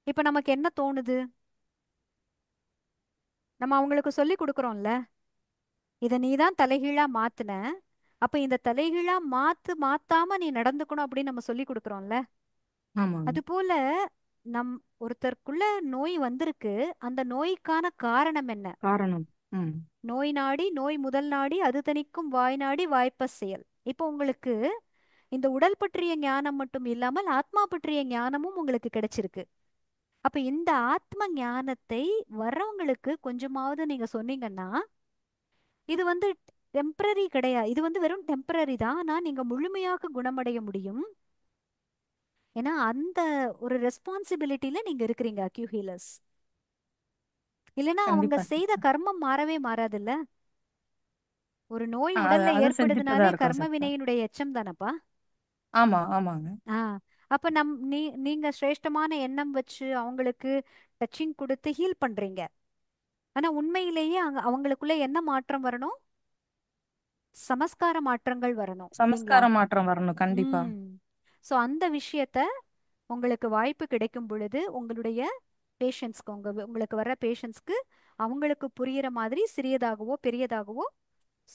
இப்ப நமக்கு என்ன தோணுது, நம்ம அவங்களுக்கு சொல்லி கொடுக்குறோம்ல, இதை நீ தான் தலைகீழா மாத்துன, அப்ப இந்த தலைகீழா மாத்தாம நீ நடந்துக்கணும் அப்படின்னு நம்ம சொல்லி கொடுக்குறோம்ல. ஆமாங்க. அது போல நம் ஒருத்தருக்குள்ள நோய் வந்திருக்கு, அந்த நோய்க்கான காரணம் என்ன? காரணம். ம். நோய் நாடி நோய் முதல் நாடி அது தணிக்கும் வாய் நாடி வாய்ப்ப செயல். இப்போ உங்களுக்கு இந்த உடல் பற்றிய ஞானம் மட்டும் இல்லாமல் ஆத்மா பற்றிய ஞானமும் உங்களுக்கு கிடைச்சிருக்கு. அப்ப இந்த ஆத்ம ஞானத்தை வர்றவங்களுக்கு கொஞ்சமாவது நீங்க சொன்னீங்கன்னா, இது வந்து டெம்பரரி கிடையாது, இது வந்து வெறும் டெம்பரரி தான், ஆனா நீங்க முழுமையாக குணமடைய முடியும். ஏன்னா அந்த ஒரு ரெஸ்பான்சிபிலிட்டியில நீங்க இருக்கிறீங்க அக்யூ ஹீலர்ஸ். இல்லைன்னா அவங்க கண்டிப்பா செய்த சிஸ்டர். கர்மம் மாறவே மாறாதுல்ல. ஒரு நோய் உடல்ல அதான் செஞ்சுட்டு ஏற்படுதுனாலே தான் இருக்கோம் கர்ம சிஸ்டர். வினையினுடைய எச்சம் தானப்பா. ஆமாங்க. ஆ, அப்ப நீங்க சிரேஷ்டமான எண்ணம் வச்சு அவங்களுக்கு டச்சிங் கொடுத்து ஹீல் பண்றீங்க. ஆனா உண்மையிலேயே அவங்களுக்குள்ள என்ன மாற்றம் வரணும், சமஸ்கார மாற்றங்கள் வரணும் இல்லைங்களா? சமஸ்கார மாற்றம் வரணும் கண்டிப்பா. ம். சோ அந்த விஷயத்த உங்களுக்கு வாய்ப்பு கிடைக்கும் பொழுது உங்களுடைய பேஷண்ட்ஸ்க்கு, உங்களுக்கு வர்ற பேஷண்ட்ஸ்க்கு அவங்களுக்கு புரியிற மாதிரி சிறியதாகவோ பெரியதாகவோ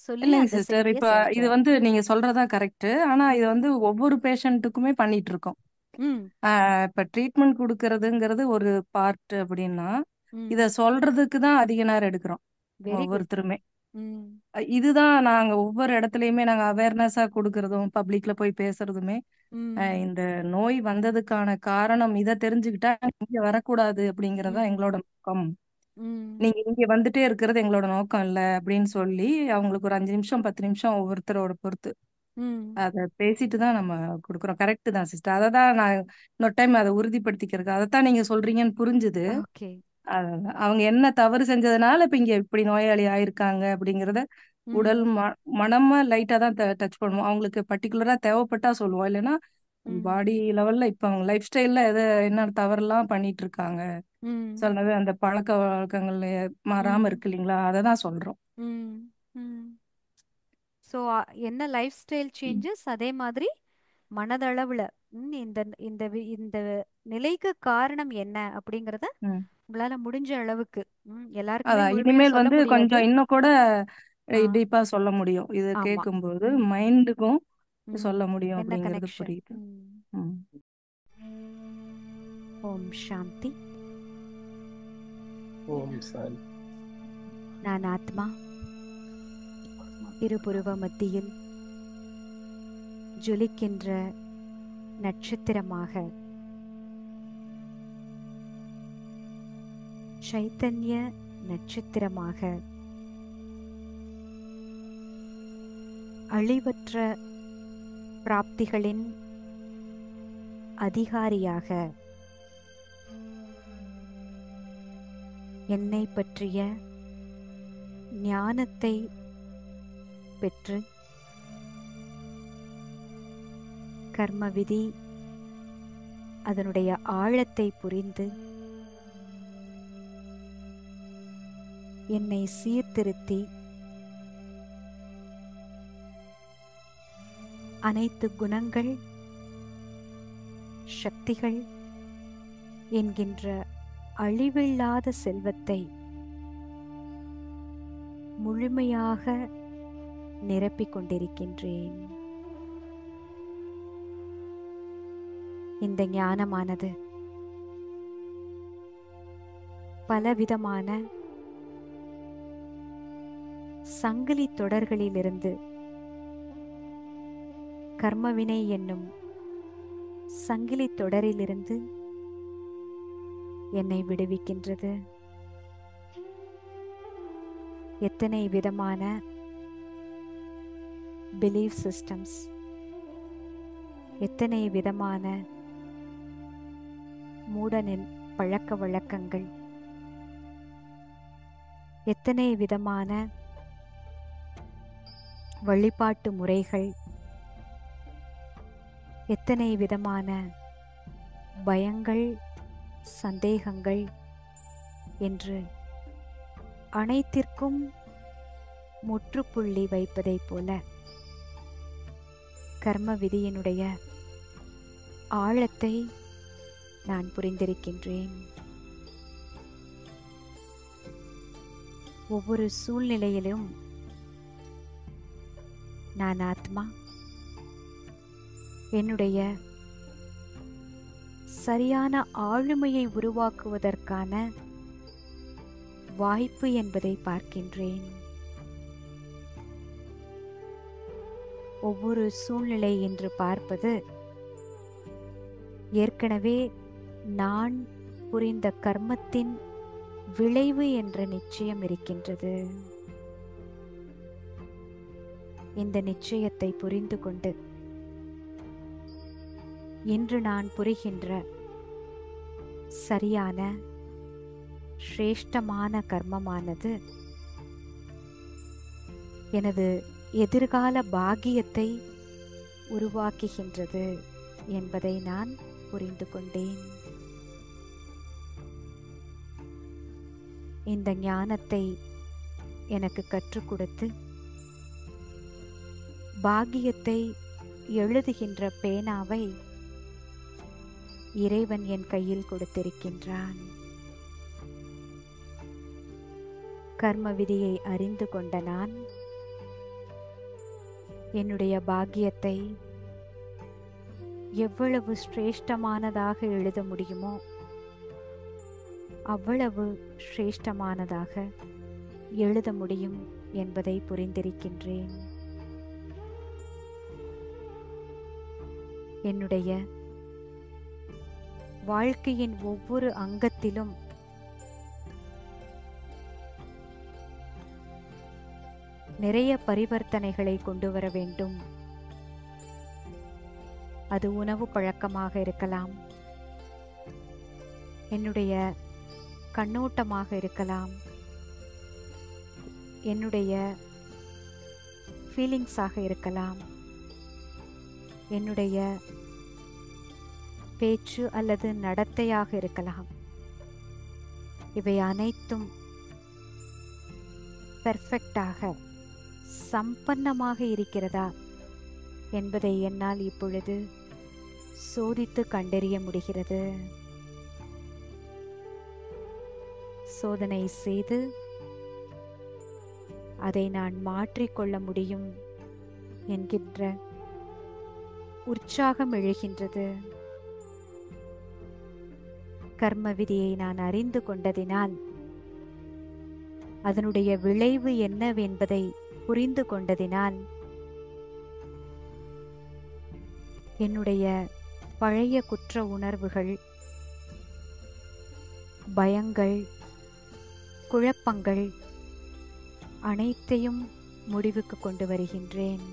சொல்லி இல்லைங்க அந்த சிஸ்டர், செய்தியை இப்ப செய்யுங்க. இது வந்து நீங்க சொல்றதா கரெக்ட். ஆனா இது ம். வந்து ஒவ்வொரு பேஷண்ட்டுக்குமே பண்ணிட்டு இருக்கோம். ம். இப்ப ட்ரீட்மெண்ட் கொடுக்கறதுங்கிறது ஒரு பார்ட் அப்படின்னா, ம். இத சொல்றதுக்கு தான் அதிக நேரம் எடுக்கிறோம் வெரி குட். ஒவ்வொருத்தருமே. ம், இதுதான் நாங்க ஒவ்வொரு இடத்துலயுமே நாங்க அவேர்னஸா கொடுக்கறதும், பப்ளிக்ல போய் பேசுறதுமே, ம், இந்த நோய் வந்ததுக்கான காரணம் இதை தெரிஞ்சுக்கிட்டா இங்க வரக்கூடாது அப்படிங்கறதுதான் ம், எங்களோட நோக்கம். ம். நீங்க இங்க வந்துட்டே இருக்கிறது எங்களோட நோக்கம் இல்ல அப்படின்னு சொல்லி அவங்களுக்கு ஒரு 5 நிமிஷம் 10 நிமிஷம் ஒவ்வொருத்தரோட பொறுத்து ம். அத பேசிட்டு தான் நம்ம கொடுக்குறோம். கரெக்ட் தான் சிஸ்டர். அதை தான் நான் இன்னொரு டைம் அதை உறுதிப்படுத்திக்கிறதுக்கு அதைத்தான் நீங்க சொல்றீங்கன்னு புரிஞ்சுது. ஓகே. அவங்க என்ன தவறு செஞ்சதுனால இப்ப இங்க இப்படி நோயாளி ஆயிருக்காங்க அப்படிங்கறத உடல் ம், மனமா லைட்டா தான் டச் பண்ணுவோம். அவங்களுக்கு பர்டிகுலரா தேவைப்பட்டா சொல்லுவோம். இல்லைன்னா ம், பாடி லெவல்ல இப்ப அவங்க லைஃப் ஸ்டைல்ல என்ன தவறெல்லாம் பண்ணிட்டு இருக்காங்க, ம், சொன்னது அந்த பழக்க வழக்கங்கள்ல மாறாம ம், இருக்கு இல்லைங்களா, அதை தான் சொல்றோம். ம், ம். ஸோ என்ன லைஃப் ஸ்டைல் சேஞ்சஸ் அதே மாதிரி மனதளவுல இந்த இந்த இந்த நிலைக்கு காரணம் என்ன அப்படிங்கிறத ம். உங்களால முடிஞ்ச அளவுக்கு எல்லாருக்குமே அதான் முழுமையா இனிமேல் சொல்ல வந்து முடியாது. கொஞ்சம் இன்னும் கூட ஆ, டீப்பா சொல்ல முடியும். இது ஆமா. கேட்கும்போது ம், மைண்டுக்கும் ம். சொல்ல முடியும் என்ன அப்படிங்கிறது கனெக்ஷன்? புரியுது. ம். ஓம் சாந்தி. ஓம் சாந்தி. நான் ஆத்மா இருபுருவ மத்தியில் ஜொலிக்கின்ற நட்சத்திரமாக, சைத்தன்ய நட்சத்திரமாக, அழிவற்ற பிராப்திகளின் அதிகாரியாக, என்னை பற்றிய ஞானத்தை பெற்று கர்ம விதி அதனுடைய ஆழத்தை புரிந்து என்னை சீர்திருத்தி அனைத்து குணங்கள் சக்திகள் என்கின்ற அழிவில்லாத செல்வத்தை முழுமையாக நிரப்பிக் கொண்டிருக்கின்றேன். இந்த ஞானமானது பலவிதமான சங்கிலி தொடர்களிலிருந்து, கர்மவினை என்னும் சங்கிலி தொடரிலிருந்து என்னை விடுவிக்கின்றது. எத்தனை விதமான பிலீஃப் சிஸ்டம்ஸ், எத்தனை விதமான மூடனின் பழக்க வழக்கங்கள், எத்தனை விதமான வழிபாட்டு முறைகள், எத்தனை விதமான பயங்கள், சந்தேகங்கள் என்று அனைத்திற்கும் முற்றுப்புள்ளி வைப்பதைப் போல கர்ம விதியினுடைய ஆழத்தை நான் புரிந்திருக்கின்றேன். ஒவ்வொரு சூழ்நிலையிலும் நான் ஆத்மா என்னுடைய சரியான ஆளுமையை உருவாக்குவதற்கான வாய்ப்பு என்பதை பார்க்கின்றேன். ஒவ்வொரு சூழ்நிலை என்று பார்ப்பது ஏற்கனவே நான் புரிந்த கர்மத்தின் விளைவு என்ற நிச்சயம் இருக்கின்றது. இந்த நிச்சயத்தை புரிந்து கொண்டு இன்று நான் புரிகின்ற சரியான சிரேஷ்டமான கர்மமானது எனது எதிர்கால பாக்கியத்தை உருவாக்குகின்றது என்பதை நான் புரிந்து கொண்டேன். இந்த ஞானத்தை எனக்கு கற்றுக் கொடுத்து பாக்கியத்தை எழுதுகின்ற பேனாவை இறைவன் என் கையில் கொடுத்திருக்கின்றான். கர்ம விதியை அறிந்து கொண்ட நான் என்னுடைய பாக்கியத்தை எவ்வளவு சிரேஷ்டமானதாக எழுத முடியுமோ அவ்வளவு சிரேஷ்டமானதாக எழுத முடியும் என்பதை புரிந்திருக்கின்றேன். என்னுடைய வாழ்க்கையின் ஒவ்வொரு அங்கத்திலும் நிறைய பரிவர்த்தனைகளை கொண்டு வர வேண்டும். அது உணவு பழக்கமாக இருக்கலாம், என்னுடைய கண்ணோட்டமாக இருக்கலாம், என்னுடைய ஃபீலிங்ஸாக இருக்கலாம், என்னுடைய பேச்சு அல்லது நடத்தையாக இருக்கலாம். இவை அனைத்தும் பெர்ஃபெக்டாக சம்பன்னமாக இருக்கிறதா என்பதை என்னால் இப்பொழுது சோதித்து கண்டறிய முடிகிறது. சோதனை செய்து அதை நான் மாற்றிக்கொள்ள முடியும் என்கின்ற உற்சாகம் எழுகின்றது. கர்ம விதியை நான் அறிந்து கொண்டதினால் அதனுடைய விளைவு என்னவென்பதை புரிந்து கொண்டதினால் என்னுடைய பழைய குற்ற உணர்வுகள், பயங்கள், குழப்பங்கள் அனைத்தையும் முடிவுக்கு கொண்டு வருகின்றேன்.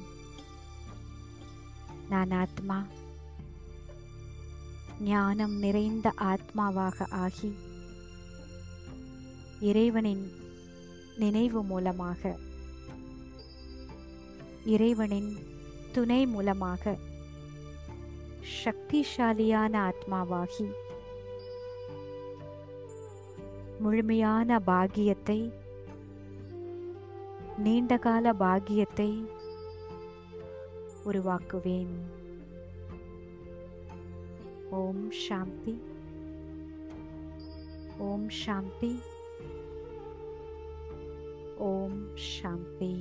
நான் ஆத்மா, ஞானம் நிறைந்த ஆத்மாவாக ஆகி இறைவனின் நினைவு மூலமாக, இறைவனின் துணை மூலமாக சக்திசாலியான ஆத்மாவாகி முழுமையான பாக்கியத்தை, நீண்டகால பாக்கியத்தை உருவாக்குவேன். ஓம் சாந்தி, ஓம் சாந்தி, ஓம் சாந்தி.